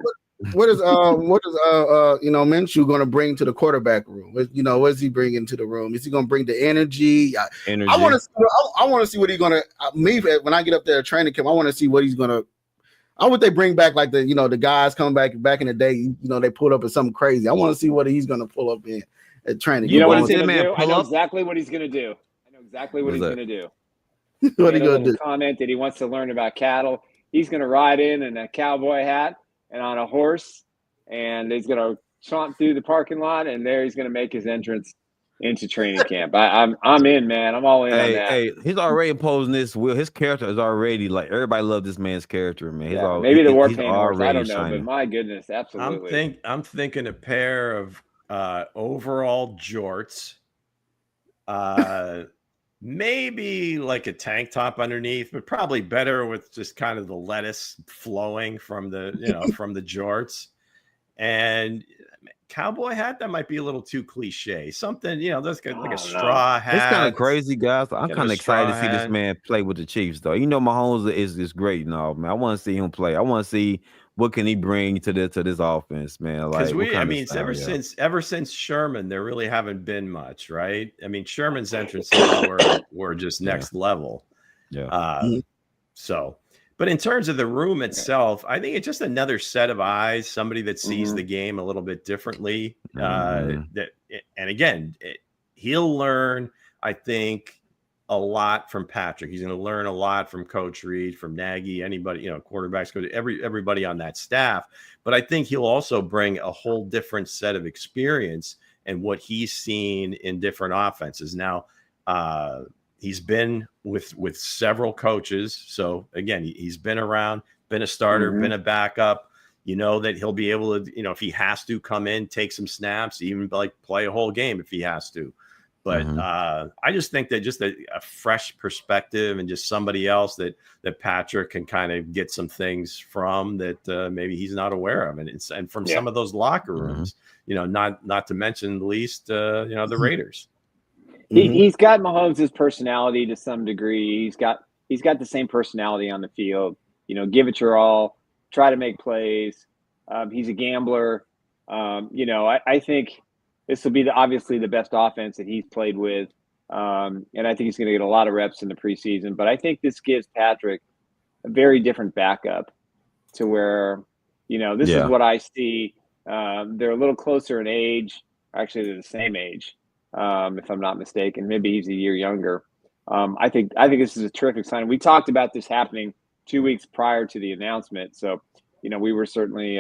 What is Minshew going to bring to the quarterback room? What is he bringing to the room? Is he going to bring the energy? I want to see what he's going to. When I get up there training camp, I want to see what he's going to. I would they bring back like the guys coming back in the day. They pulled up at something crazy. I want to see what he's going to pull up in at training. You know what he's going to do? I know exactly what he's going to do. What he going to do? Comment that he wants to learn about cattle. He's going to ride in a cowboy hat and on a horse, and he's going to chomp through the parking lot, and there he's going to make his entrance into training camp. I'm in, man. I'm all in on that. Hey, he's already imposing this will. His character is already like everybody loves this man's character, man. Yeah, maybe the war paint horse. I don't know, but my goodness, absolutely. I'm thinking a pair of overall jorts, maybe like a tank top underneath, but probably better with just kind of the lettuce flowing from the from the jorts, and cowboy hat. That might be a little too cliche. Something that's like a straw hat. It's kind of crazy, guys. I'm kind of excited to see this man play with the Chiefs, though. Mahomes is great and all, man. I want to see him play. I want to see what can he bring to this offense, man. Like, ever since Sherman, there really haven't been much, right? I mean, Sherman's entrances were just next level. Yeah. But in terms of the room itself, I think it's just another set of eyes, somebody that sees the game a little bit differently. And again, he'll learn, I think, a lot from Patrick. He's going to learn a lot from Coach Reed, from Nagy, anybody, quarterbacks, coach, everybody on that staff. But I think he'll also bring a whole different set of experience and what he's seen in different offenses. Now, he's been with several coaches. So again, he's been around, been a starter, been a backup. That he'll be able to, if he has to come in, take some snaps, even like play a whole game if he has to. But I just think that just a fresh perspective and just somebody else that Patrick can kind of get some things from that maybe he's not aware of. And from some of those locker rooms, not to mention the least, the Raiders. He's got Mahomes' personality to some degree. He's got the same personality on the field. Give it your all, try to make plays. He's a gambler. I think this will be obviously the best offense that he's played with. And I think he's going to get a lot of reps in the preseason. But I think this gives Patrick a very different backup to where, this is what I see. They're a little closer in age. Actually, they're the same age. If I'm not mistaken, maybe he's a year younger. I think this is a terrific sign. We talked about this happening 2 weeks prior to the announcement, so we were certainly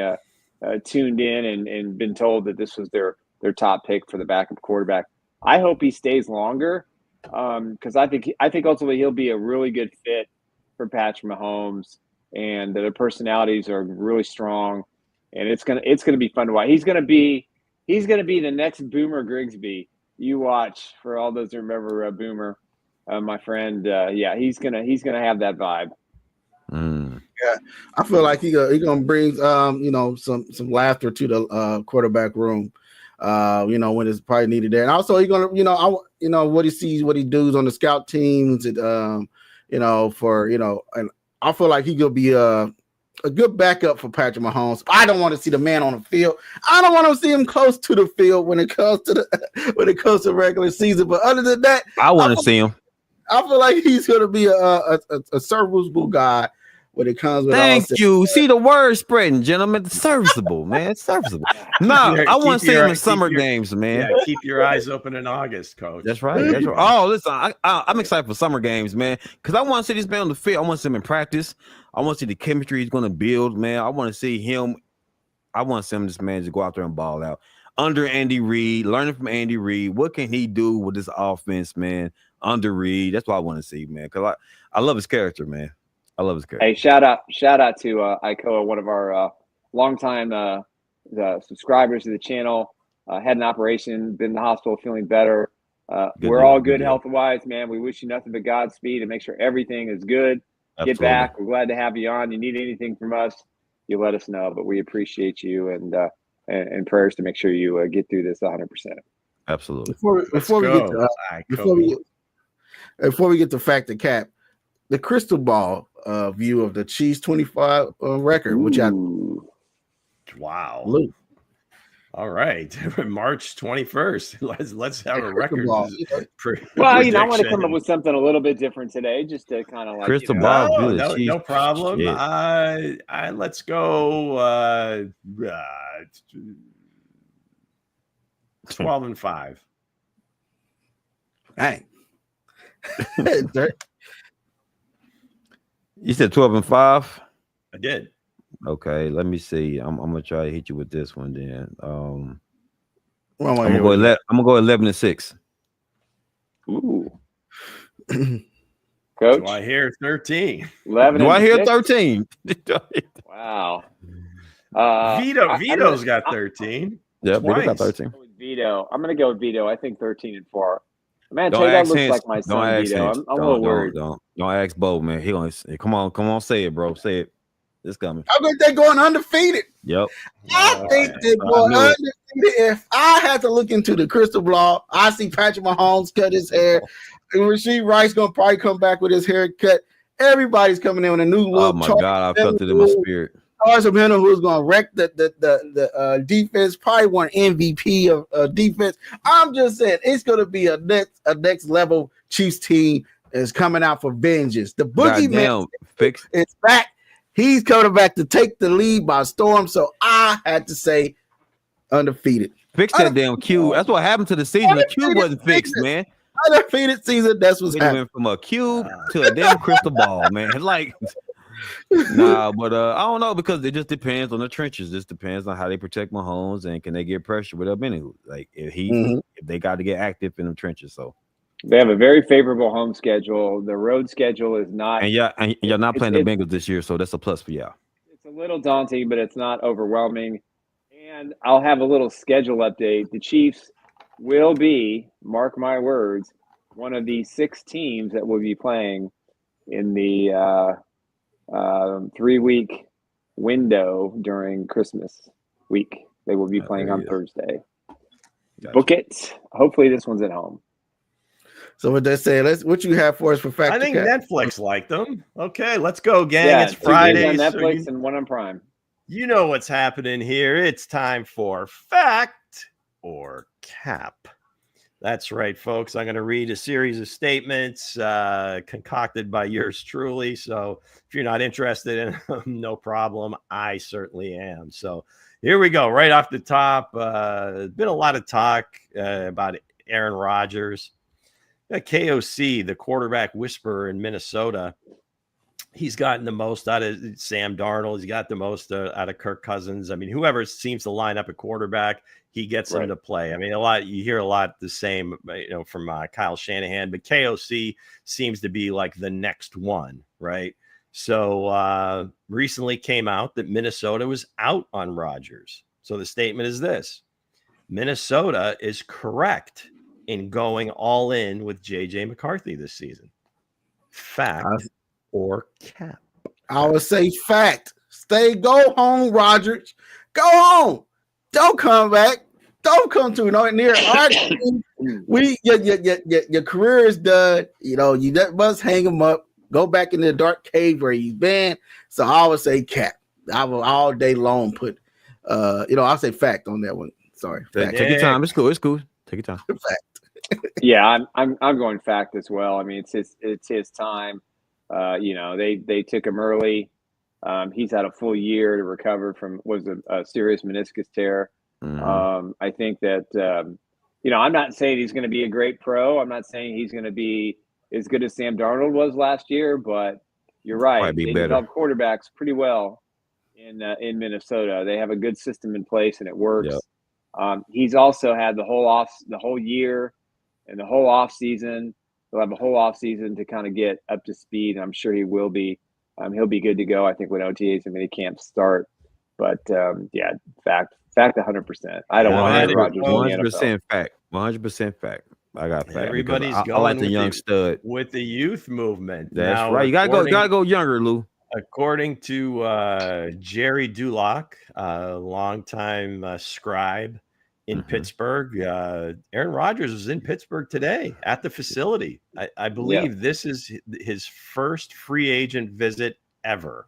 tuned in and been told that this was their top pick for the backup quarterback. I hope he stays longer because I think ultimately he'll be a really good fit for Patrick Mahomes, and their personalities are really strong, and it's gonna be fun to watch. He's gonna be the next Boomer Grigsby. You watch, for all those who remember Boomer, my friend. He's gonna have that vibe. Yeah, I feel like he gonna bring some laughter to the quarterback room. When it's probably needed there, and also he's gonna what he sees, what he does on the scout teams, and and I feel like he gonna be a good backup for Patrick Mahomes. I don't want to see the man on the field. I don't want to see him close to the field when it comes to regular season. But other than that, I want to see him. I feel like he's going to be a serviceable guy when it comes with. Thank you. See the word spreading, gentlemen. Serviceable, man. Serviceable. No, I want to see him in summer games, man. Yeah, keep your eyes open in August, Coach. That's right. That's right. Oh, listen, I'm excited for summer games, man, because I want to see this man on the field. I want to see him in practice. I want to see the chemistry he's going to build, man. I want to see him. I want to see this man just go out there and ball out under Andy Reid, learning from Andy Reid. What can he do with this offense, man? Under Reid. That's what I want to see, man. Because I love his character, man. I love his character. Hey, shout out to Ikoa, one of our longtime subscribers to the channel. Had an operation, been in the hospital, feeling better. We're all good health-wise, man. We wish you nothing but Godspeed and make sure everything is good. Absolutely. Get back. We're glad to have you on. You need anything from us, you let us know. But we appreciate you and prayers to make sure you get through this 100%. Absolutely. Before we get to fact and cap, the crystal ball view of the Chiefs 25 record, which wow. Lou. All right, March 21st. Let's have a record. Well, I want to come up with something a little bit different today, just to kind of like crystal ball. No problem. Let's go 12-5. Hey. You said 12-5. I did. Okay, let me see. I'm gonna try to hit you with this one then. I'm gonna go 11-6. Ooh. Coach, do I hear 13? 11. Do I hear 13? Wow. Vito's got 13. Yeah, Vito got 13. Vito, I'm gonna go with Vito. I think 13-4. Man, that looks like my son Vito. I'm a little worried. Don't ask Bo, man. He gonna say, come on, say it, bro. Say it. It's coming. I think they're going undefeated. Yep. I think they're going undefeated. If I had to look into the crystal ball, I see Patrick Mahomes cut his hair. And Rasheed Rice gonna probably come back with his hair cut. Everybody's coming in with a new look. Oh my God, I felt it in my spirit. Charles Omenihu, who's gonna wreck the defense, probably won MVP of defense. I'm just saying it's gonna be a next level Chiefs team is coming out for vengeance. The boogeyman is back. He's coming back to take the lead by storm. So I had to say undefeated. Fix that damn Q. That's what happened to the season. The Q wasn't fixed, man. Undefeated season. That's what's happening. Went from a cube to a damn crystal ball, man. Like, nah, but I don't know, because it just depends on the trenches. This depends on how they protect Mahomes and can they get pressure with Omenihu. Like if they got to get active in the trenches. So they have a very favorable home schedule. The road schedule is not, and you're not playing the Bengals this year, so that's a plus for y'all. It's a little daunting, but it's not overwhelming. And I'll have a little schedule update. The Chiefs will be, mark my words, one of the 6 teams that will be playing in the 3-week window during Christmas week. They will be playing on Thursday. Gotcha. Book it. Hopefully this one's at home. So what they say? What you have for us for fact? I think Netflix liked them. Okay, let's go, gang. Yeah, it's Friday. On Netflix and one on Prime. You know what's happening here. It's time for Fact or Cap. That's right, folks. I'm going to read a series of statements concocted by yours truly. So if you're not interested in them, no problem. I certainly am. So here we go. Right off the top, there's been a lot of talk about Aaron Rodgers. KOC, the quarterback whisperer in Minnesota, he's gotten the most out of Sam Darnold. He's got the most out of Kirk Cousins. I mean, whoever seems to line up a quarterback, he gets them to play. I mean, you hear a lot the same, from Kyle Shanahan, but KOC seems to be like the next one, right? So recently came out that Minnesota was out on Rodgers. So the statement is this: Minnesota is correct in going all in with JJ McCarthy this season. Fact or cap? I would say fact. Go home, Rodgers. Go home. Don't come back. Don't come to near our team. Your career is done. You must hang him up. Go back in the dark cave where he's been. So I would say cap. I will all day long put I'll say fact on that one. Sorry. Fact. Take your time. It's cool. Take your time. Fact. Yeah, I'm going fact as well. I mean, it's his time. They took him early. He's had a full year to recover from a serious meniscus tear. Mm-hmm. I think that I'm not saying he's going to be a great pro. I'm not saying he's going to be as good as Sam Darnold was last year, but you're right. They develop quarterbacks pretty well in Minnesota. They have a good system in place and it works. Yep. He's also had the whole year and the whole off season. He'll have a whole off season to kind of get up to speed. And I'm sure he will be. He'll be good to go, I think, when OTAs and mini camps start. But fact 100%. I don't want Rodgers 100% fact. 100% fact. I got fact. Everybody's going. I like the young stud with the youth movement. That's right. You gotta go younger, Lou. According to Jerry Dulac, a longtime scribe in Pittsburgh, Aaron Rodgers was in Pittsburgh today at the facility. I believe this is his first free agent visit ever.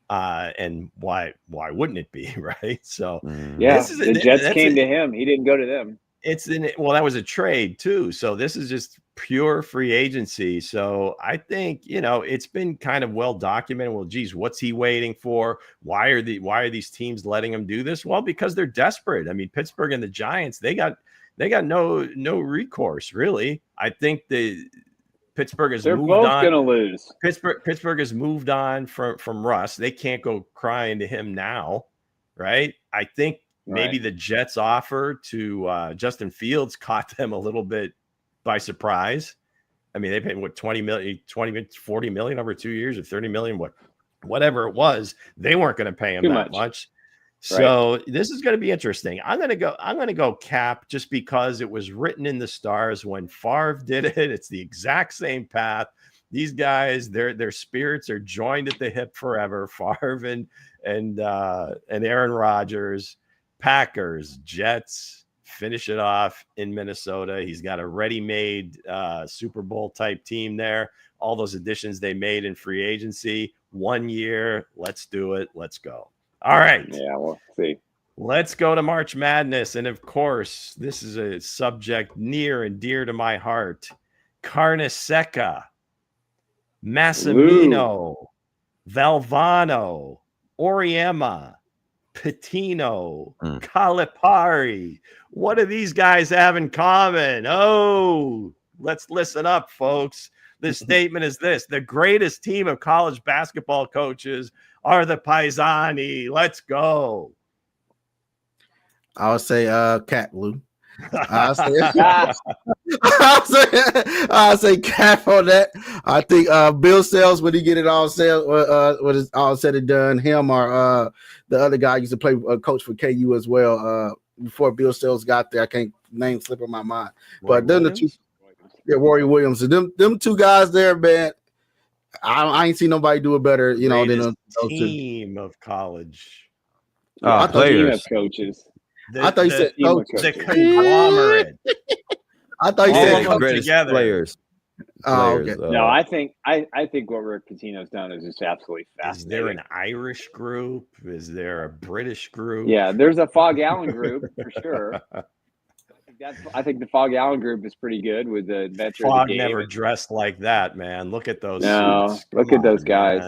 And why wouldn't it be, right? So yeah, the Jets came to him. He didn't go to them. That was a trade too. So this is just pure free agency. So I think, it's been kind of well documented. Well, geez, what's he waiting for? Why are these teams letting him do this? Well, because they're desperate. I mean, Pittsburgh and the Giants, they got no recourse, really. I think Pittsburgh has moved on. They're both going to lose. Pittsburgh has moved on from Russ. They can't go crying to him now, right? I think maybe the Jets' offer to Justin Fields caught them a little bit by surprise. I mean, they paid what, 40 million over 2 years, or 30 million, whatever it was. They weren't going to pay him that much. So this is going to be interesting. I'm going to go Cap, just because it was written in the stars when Favre did it. It's the exact same path. These guys, their spirits are joined at the hip forever. Favre and Aaron Rodgers. Packers, Jets, finish it off in Minnesota. He's got a ready-made Super Bowl type team there. All those additions they made in free agency. 1 year. Let's do it. Let's go. All right. Yeah, we'll see. Let's go to March Madness. And of course, this is a subject near and dear to my heart. Carne Seca, Massimino, Valvano, Auriemma, Pitino, Calipari. What do these guys have in common? Oh, let's listen up, folks. The statement is this: the greatest team of college basketball coaches are the Paisani. Let's go. I'll say Cap, Lou. I'll say Cap on that. I think Bill Sells, when he get it all said, when it's all said and done, him or the other guy used to play coach for KU as well. Before Bill Sells got there, I can't name slip in my mind. But then the two, Rory Williams, and them two guys there, man. I ain't seen nobody do it better, than those team of college players, team of coaches. I thought you said the conglomerate. I thought you said greatest together. Players. Okay. No, I think what Rick Pitino's done is just absolutely fascinating. Is there an Irish group? Is there a British group? Yeah, there's a Fog Allen group for sure. I think the Fog Allen group is pretty good with the veteran. Fog never dressed like that, man. Look at those. No, look at those guys.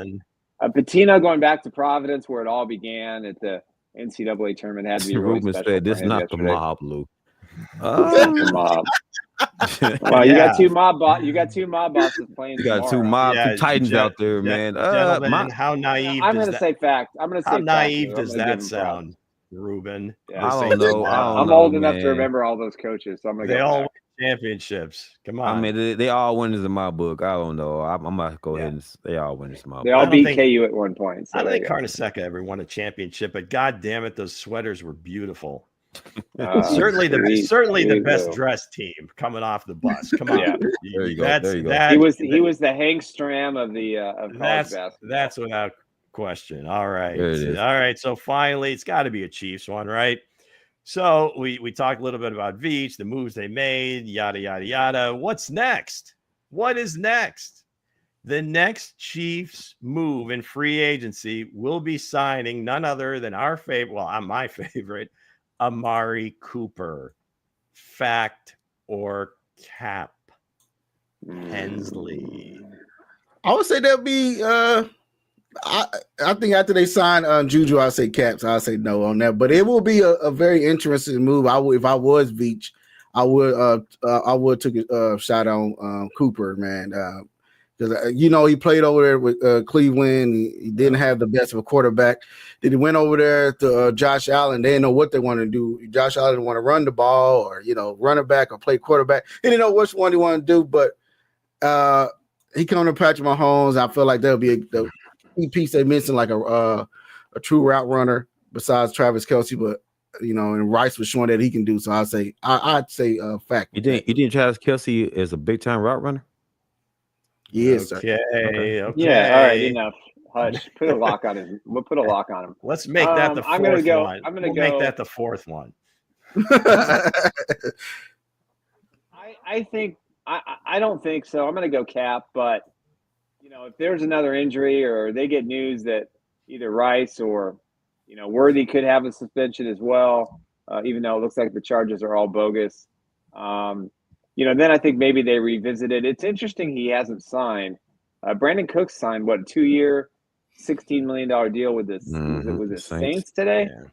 Pitino going back to Providence, where it all began at the NCAA tournament, had to be really Ruben special. Said, "This not the mob, Lou." The mob. Well, you got two mob bosses playing. You got two mob titans out there, man. Gentlemen, how naive? I'm going to say fact. I'm going to say how naive does that sound, Ruben? Yeah, I don't know. I'm old enough to remember all those coaches, so I'm going to. They all win championships. Come on. I mean, they all winners in my book. I don't know. I'm going to go ahead and they all winners in my book. They all beat KU at one point. So I don't think Carne Seca ever won a championship, but God damn it, those sweaters were beautiful. Certainly the best dressed team coming off the bus. Come on. Yeah. There you go. He was the Hank Stram of the of college basketball. That's without question. All right. So finally, it's got to be a Chiefs one, right? So we talked a little bit about Veach, the moves they made, yada yada yada. What's next? What is next? The next Chiefs move in free agency will be signing none other than our favorite. Well, I'm my favorite. Amari Cooper. Fact or cap? Hensley. I would say that'd be I think after they sign Juju, I'll say caps. I'll say no on that. But it will be a very interesting move. If I was Veach, I would took a shot on Cooper, man. Because he played over there with Cleveland. He didn't have the best of a quarterback. Then he went over there to Josh Allen. They didn't know what they wanted to do. Josh Allen didn't want to run the ball or run it back or play quarterback. He didn't know which one he wanted to do. But he come to Patrick Mahomes. I feel like that'll be the key piece they mentioned, like a true route runner besides Travis Kelce. But and Rice was showing that he can do. So I'd say fact. You think Travis Kelce is a big time route runner? Yes, okay. Yeah, all right, enough. Hush. Put a lock on him. We'll put a lock on him. Let's make that the fourth one. I'm gonna make that the fourth one. I don't think so. I'm gonna go cap, but if there's another injury or they get news that either Rice or, Worthy could have a suspension as well, even though it looks like the charges are all bogus. Then I think maybe they revisit it. It's interesting he hasn't signed. Brandon Cooks signed, what, a 2-year, $16 million deal with this. Was it Saints today? Yeah.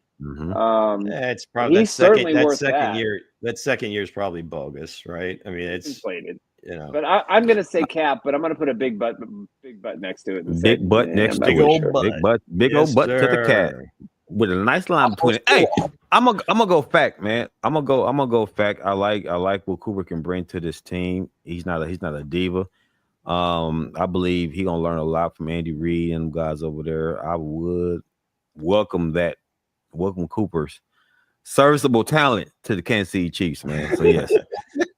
It's probably he's certainly worth that. That second year is probably bogus, right? I mean, it's inflated. But I'm going to say cap, but I'm going to put a big butt next to it. Big butt next to it. Big old butt to the cat with a nice line between it. Hey, I'm gonna go fact, man. I'm gonna go fact. I like what Cooper can bring to this team. He's not a diva. I believe he's gonna learn a lot from Andy Reid and guys over there. I would welcome Cooper's serviceable talent to the Kansas City Chiefs, man. So yes,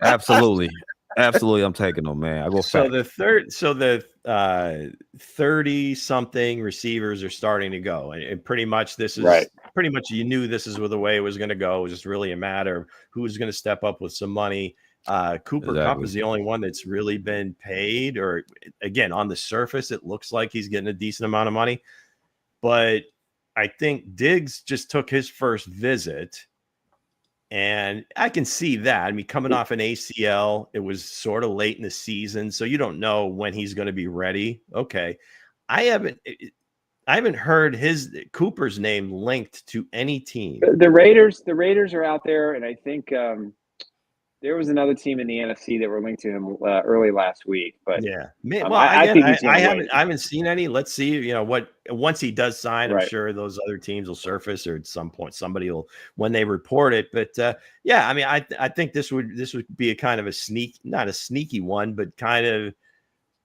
absolutely, I'm taking them, man. I go fact. So the 30-something receivers are starting to go, and pretty much this is right. Pretty much you knew this is where the way it was going to go. It was just really a matter of who was going to step up with some money. Cooper Kupp is the only one that's really been paid, or again, on the surface, it looks like he's getting a decent amount of money. But I think Diggs just took his first visit, and I can see that. I mean, coming off an ACL, it was sort of late in the season, so you don't know when he's going to be ready. Okay. I haven't heard Cooper's name linked to any team. The Raiders are out there, and I think there was another team in the NFC that were linked to him early last week. But yeah, I haven't seen any. Let's see, once he does sign, I'm sure those other teams will surface, or at some point somebody will when they report it. But yeah, I mean, I think this would be a kind of not a sneaky one, but kind of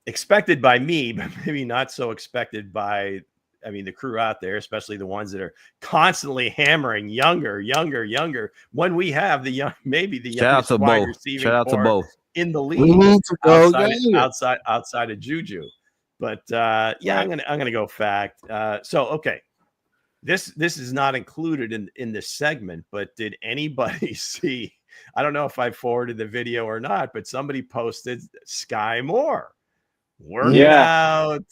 expected by me, but maybe not so expected by. I mean, the crew out there, especially the ones that are constantly hammering younger. When we have the youngest wide receiving core in the league outside of Juju. But yeah, I'm gonna go fact. So okay, this is not included in this segment, but did anybody see? I don't know if I forwarded the video or not, but somebody posted Sky Moore working out.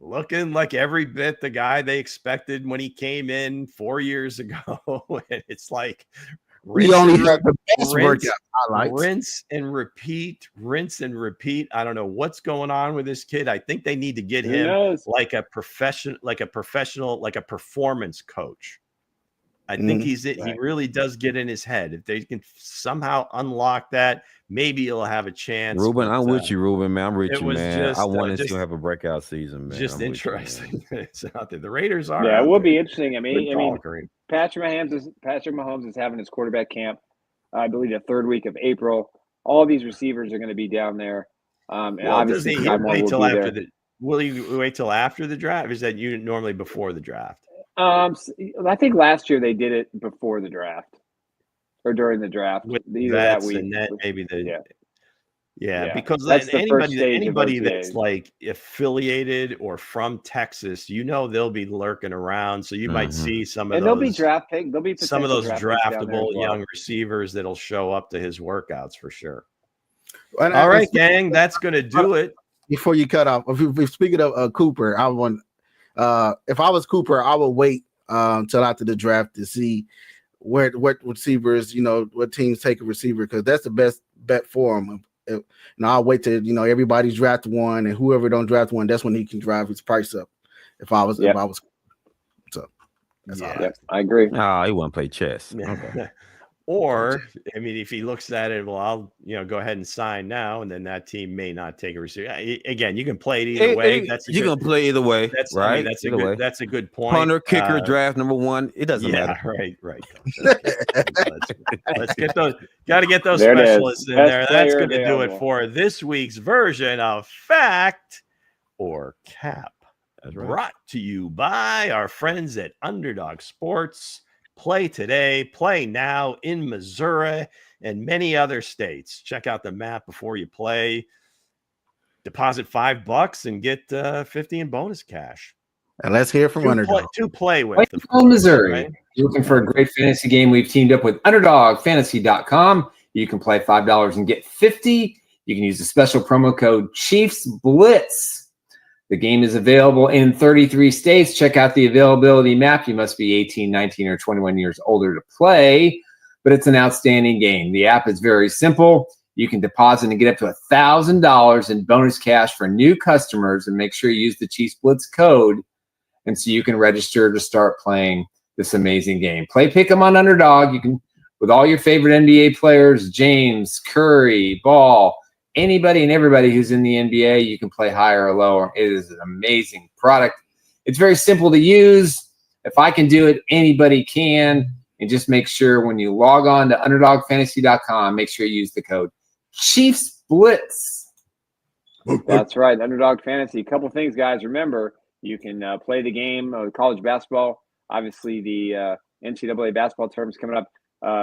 Looking like every bit the guy they expected when he came in 4 years ago. And it's like we only had the best workout highlights. Rinse and repeat. I don't know what's going on with this kid. I think they need to get him like a professional, like a performance coach. I think he really does get in his head. If they can somehow unlock that, maybe he'll have a chance. Ruben, I'm with you, Ruben, man. I'm with you, man. I wanted to have a breakout season, man. Just interesting. It's out there. The Raiders are. Yeah, it will be interesting. I mean, Patrick Mahomes is having his quarterback camp, I believe, the third week of April. All these receivers are going to be down there. Obviously, will he wait till after the draft? Is that normally before the draft? I think last year they did it before the draft or during the draft. That week. And then maybe because anybody that's like affiliated or from Texas, they'll be lurking around. So you might see some of those. They'll be draft pick. There'll be some of those draftable young receivers that'll show up to his workouts for sure. All right, gang, that's going to do it. Before you cut off, if speaking of Cooper, if I was Cooper, I would wait till after the draft to see what receivers, what teams take a receiver, because that's the best bet for him. I'll wait till everybody's draft one, and whoever don't draft one, that's when he can drive his price up. If I was, so that's all. Yep, I agree. Oh, he won't play chess. Okay. Or, I mean, if he looks at it, well, I'll go ahead and sign now, and then that team may not take a receiver. Again, you can play it either way. You can play either way, right? That's a good point. Punter, kicker, draft number one. It doesn't matter. Right. Let's get those. Got to get those specialists in there. That's going to do it for this week's version of Fact or Cap. That's right. Brought to you by our friends at Underdog Sports. Play today, play now in Missouri and many other states. Check out the map before you play. Deposit $5 and get 50 in bonus cash. And let's hear from Underdog. To play with. Missouri. Right? You're looking for a great fantasy game? We've teamed up with UnderdogFantasy.com. You can play $5 and get 50. You can use the special promo code Chiefs Blitz. The game is available in 33 states. Check out the availability map. You must be 18, 19, or 21 years older to play, but it's an outstanding game. The app is very simple. You can deposit and get up to $1,000 in bonus cash for new customers, and make sure you use the Chiefs Blitz code, and so you can register to start playing this amazing game. Play Pick'em on Underdog. You can, with all your favorite NBA players, James, Curry, Ball, anybody and everybody who's in the NBA, you can play higher or lower. It is an amazing product. It's very simple to use. If I can do it, anybody can. And just make sure when you log on to underdogfantasy.com, make sure you use the code Chiefs Blitz. That's right, Underdog Fantasy. A couple things, guys. Remember, you can play the game of college basketball. Obviously, the NCAA basketball tournament's coming up.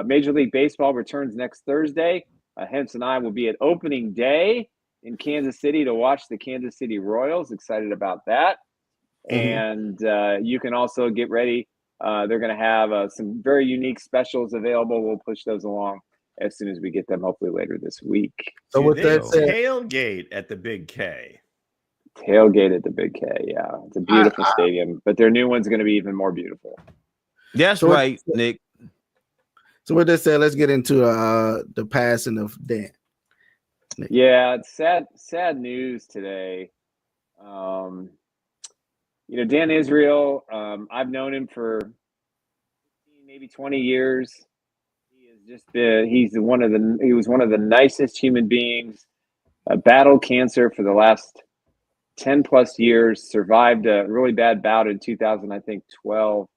Major League Baseball returns next Thursday. Hense and I will be at opening day in Kansas City to watch the Kansas City Royals. Excited about that. And you can also get ready. They're going to have some very unique specials available. We'll push those along as soon as we get them, hopefully later this week. So with that said, tailgate at the Big K. Tailgate at the Big K, yeah. It's a beautiful stadium, but their new one's going to be even more beautiful. That's right, Nick. So with that said, let's get into the passing of Dan. Nick. Yeah, it's sad news today. Dan Israel, I've known him for 15, maybe 20 years. He was one of the nicest human beings. Battled cancer for the last 10 plus years, survived a really bad bout in 2012.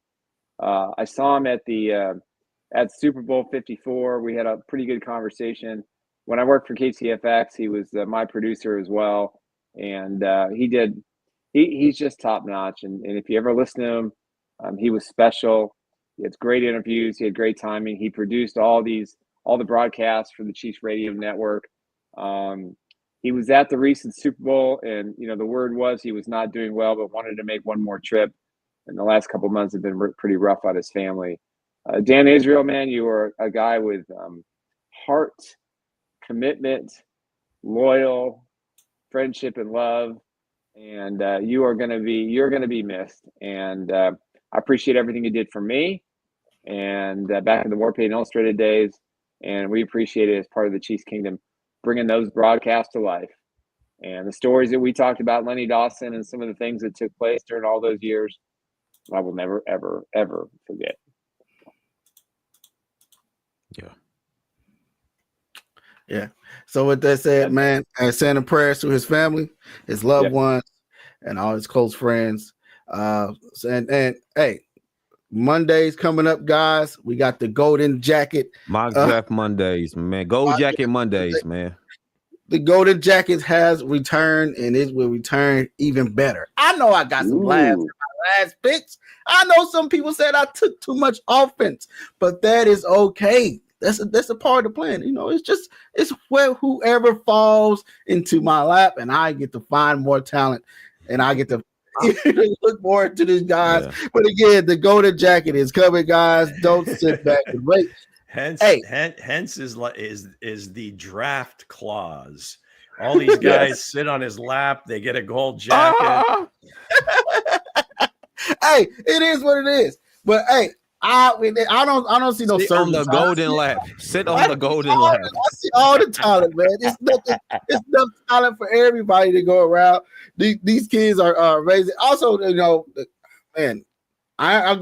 I saw him at Super Bowl 54. We had a pretty good conversation. When I worked for KCFX, he was my producer as well. And he's just top notch. And if you ever listen to him, he was special. He had great interviews. He had great timing. He produced all the broadcasts for the Chiefs Radio Network. He was at the recent Super Bowl, and the word was he was not doing well, but wanted to make one more trip. And the last couple of months have been pretty rough on his family. Dan Israel, man, you are a guy with heart, commitment, loyal, friendship, and love, and you're going to be missed. And I appreciate everything you did for me, and back in the Warpaint and Illustrated days, and we appreciate it as part of the Chiefs Kingdom, bringing those broadcasts to life. And the stories that we talked about, Lenny Dawson, and some of the things that took place during all those years, I will never, ever, ever forget. Yeah. So with that said, man, I send prayers to his family, his loved ones, and all his close friends. And hey, Monday's coming up, guys. We got the Golden Jacket. Mock Draft Mondays, man. Gold Jacket Mondays, man. The Golden Jacket has returned, and it will return even better. I know I got some laughs in my last picks. I know some people said I took too much offense, but that is okay. That's a part of the plan. It's where whoever falls into my lap, and I get to find more talent, and I get to look more into these guys. Yeah. But again, the Golden Jacket is coming, guys. Don't sit back and wait. Hence is the draft clause. All these guys sit on his lap. They get a gold jacket. Hey, it is what it is. But hey, I don't see no sit on the golden lap. Sit on the golden lap. I see all the talent, man. It's enough talent for everybody to go around. These kids are raising. Also, man, I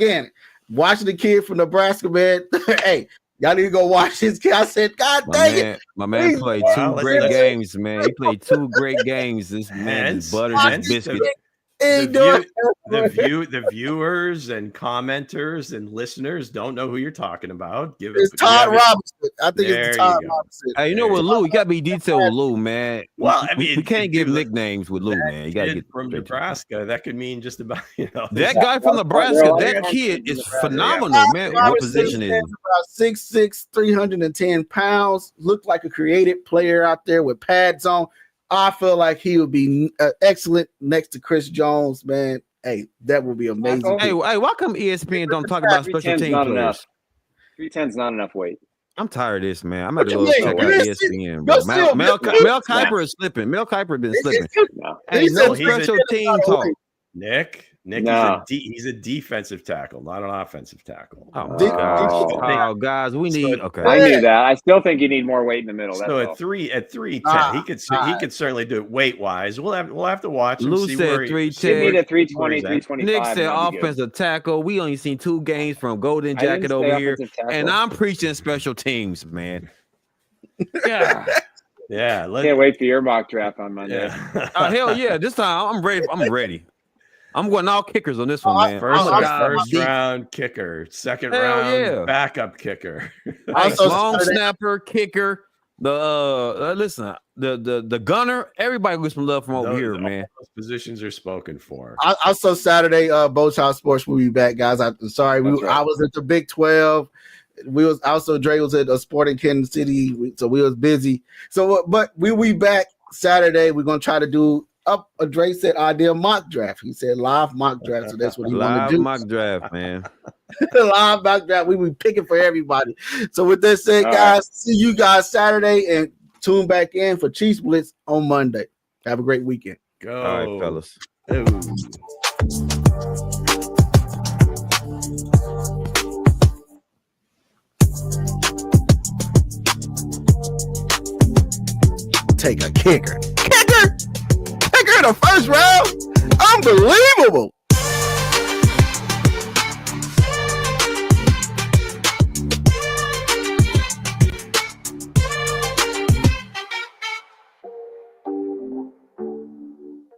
watching the kid from Nebraska, man. Hey, y'all need to go watch this kid. I said, God dang it. My man played two great games, man. He played 2 great games. This man is buttered his biscuit. The viewers and commenters and listeners don't know who you're talking about. It's Todd Robinson. I think it's Todd Robinson. Hey, what, Lou? You gotta be detailed with Lou, man. Well, we can't give nicknames with Lou, man. You gotta get from Nebraska. That could mean just about that guy from Nebraska. That kid is phenomenal, man. What position is he? About 6'6", 310 pounds. Looked like a creative player out there with pads on. I feel like he would be excellent next to Chris Jones, man. Hey, that would be amazing. Hey, why come ESPN don't talk about special team players? 310's not enough weight. I'm tired of this, man. I'm about to What go you check mean? out You're ESPN. You're Bro. still- Mel Kiper is slipping. Mel Kiper been slipping. Hey, no he's special team talk. Nick, No. he's a defensive tackle, not an offensive tackle. Oh, Dick- gosh. Dick- Oh, guys, we need. Okay. I knew that. I still think you need more weight in the middle. That's So all. at 310, he could certainly do it weight wise. We'll have to watch him. Lou see said where he- 310. Give me the 320, Where is that? 325. Nick said that'd be good. offensive tackle. We only seen 2 games from Golden I didn't Jacket say over here, offensive tackle. and I'm preaching special teams, man. Yeah. Yeah, Can't wait for your mock draft on Monday. yeah. Hell yeah! This time I'm ready. I'm ready. I'm going all kickers on this one, man. First God. round kicker, second Hell round yeah. backup kicker. Also long Saturday- snapper, kicker. Listen, the gunner. Everybody gets some love from over here, man. Those positions are spoken for. Also Saturday, Bochild Sports will be back, guys. I'm sorry, That's right. I was at the Big 12. We was also Dre was at a sport in Kansas City, so we was busy. So, but we'll be back Saturday. We're gonna try to do up a Dre said idea mock draft. He said live mock draft, so that's what he wanted Live to do. mock draft, man. Live mock draft. We be picking for everybody. So with that said, All guys, see you guys Saturday and tune back in for Chiefs Blitz on Monday. Have a great weekend. Go. All right, fellas. Ooh. Take a kicker. Kicker in the first round? Unbelievable.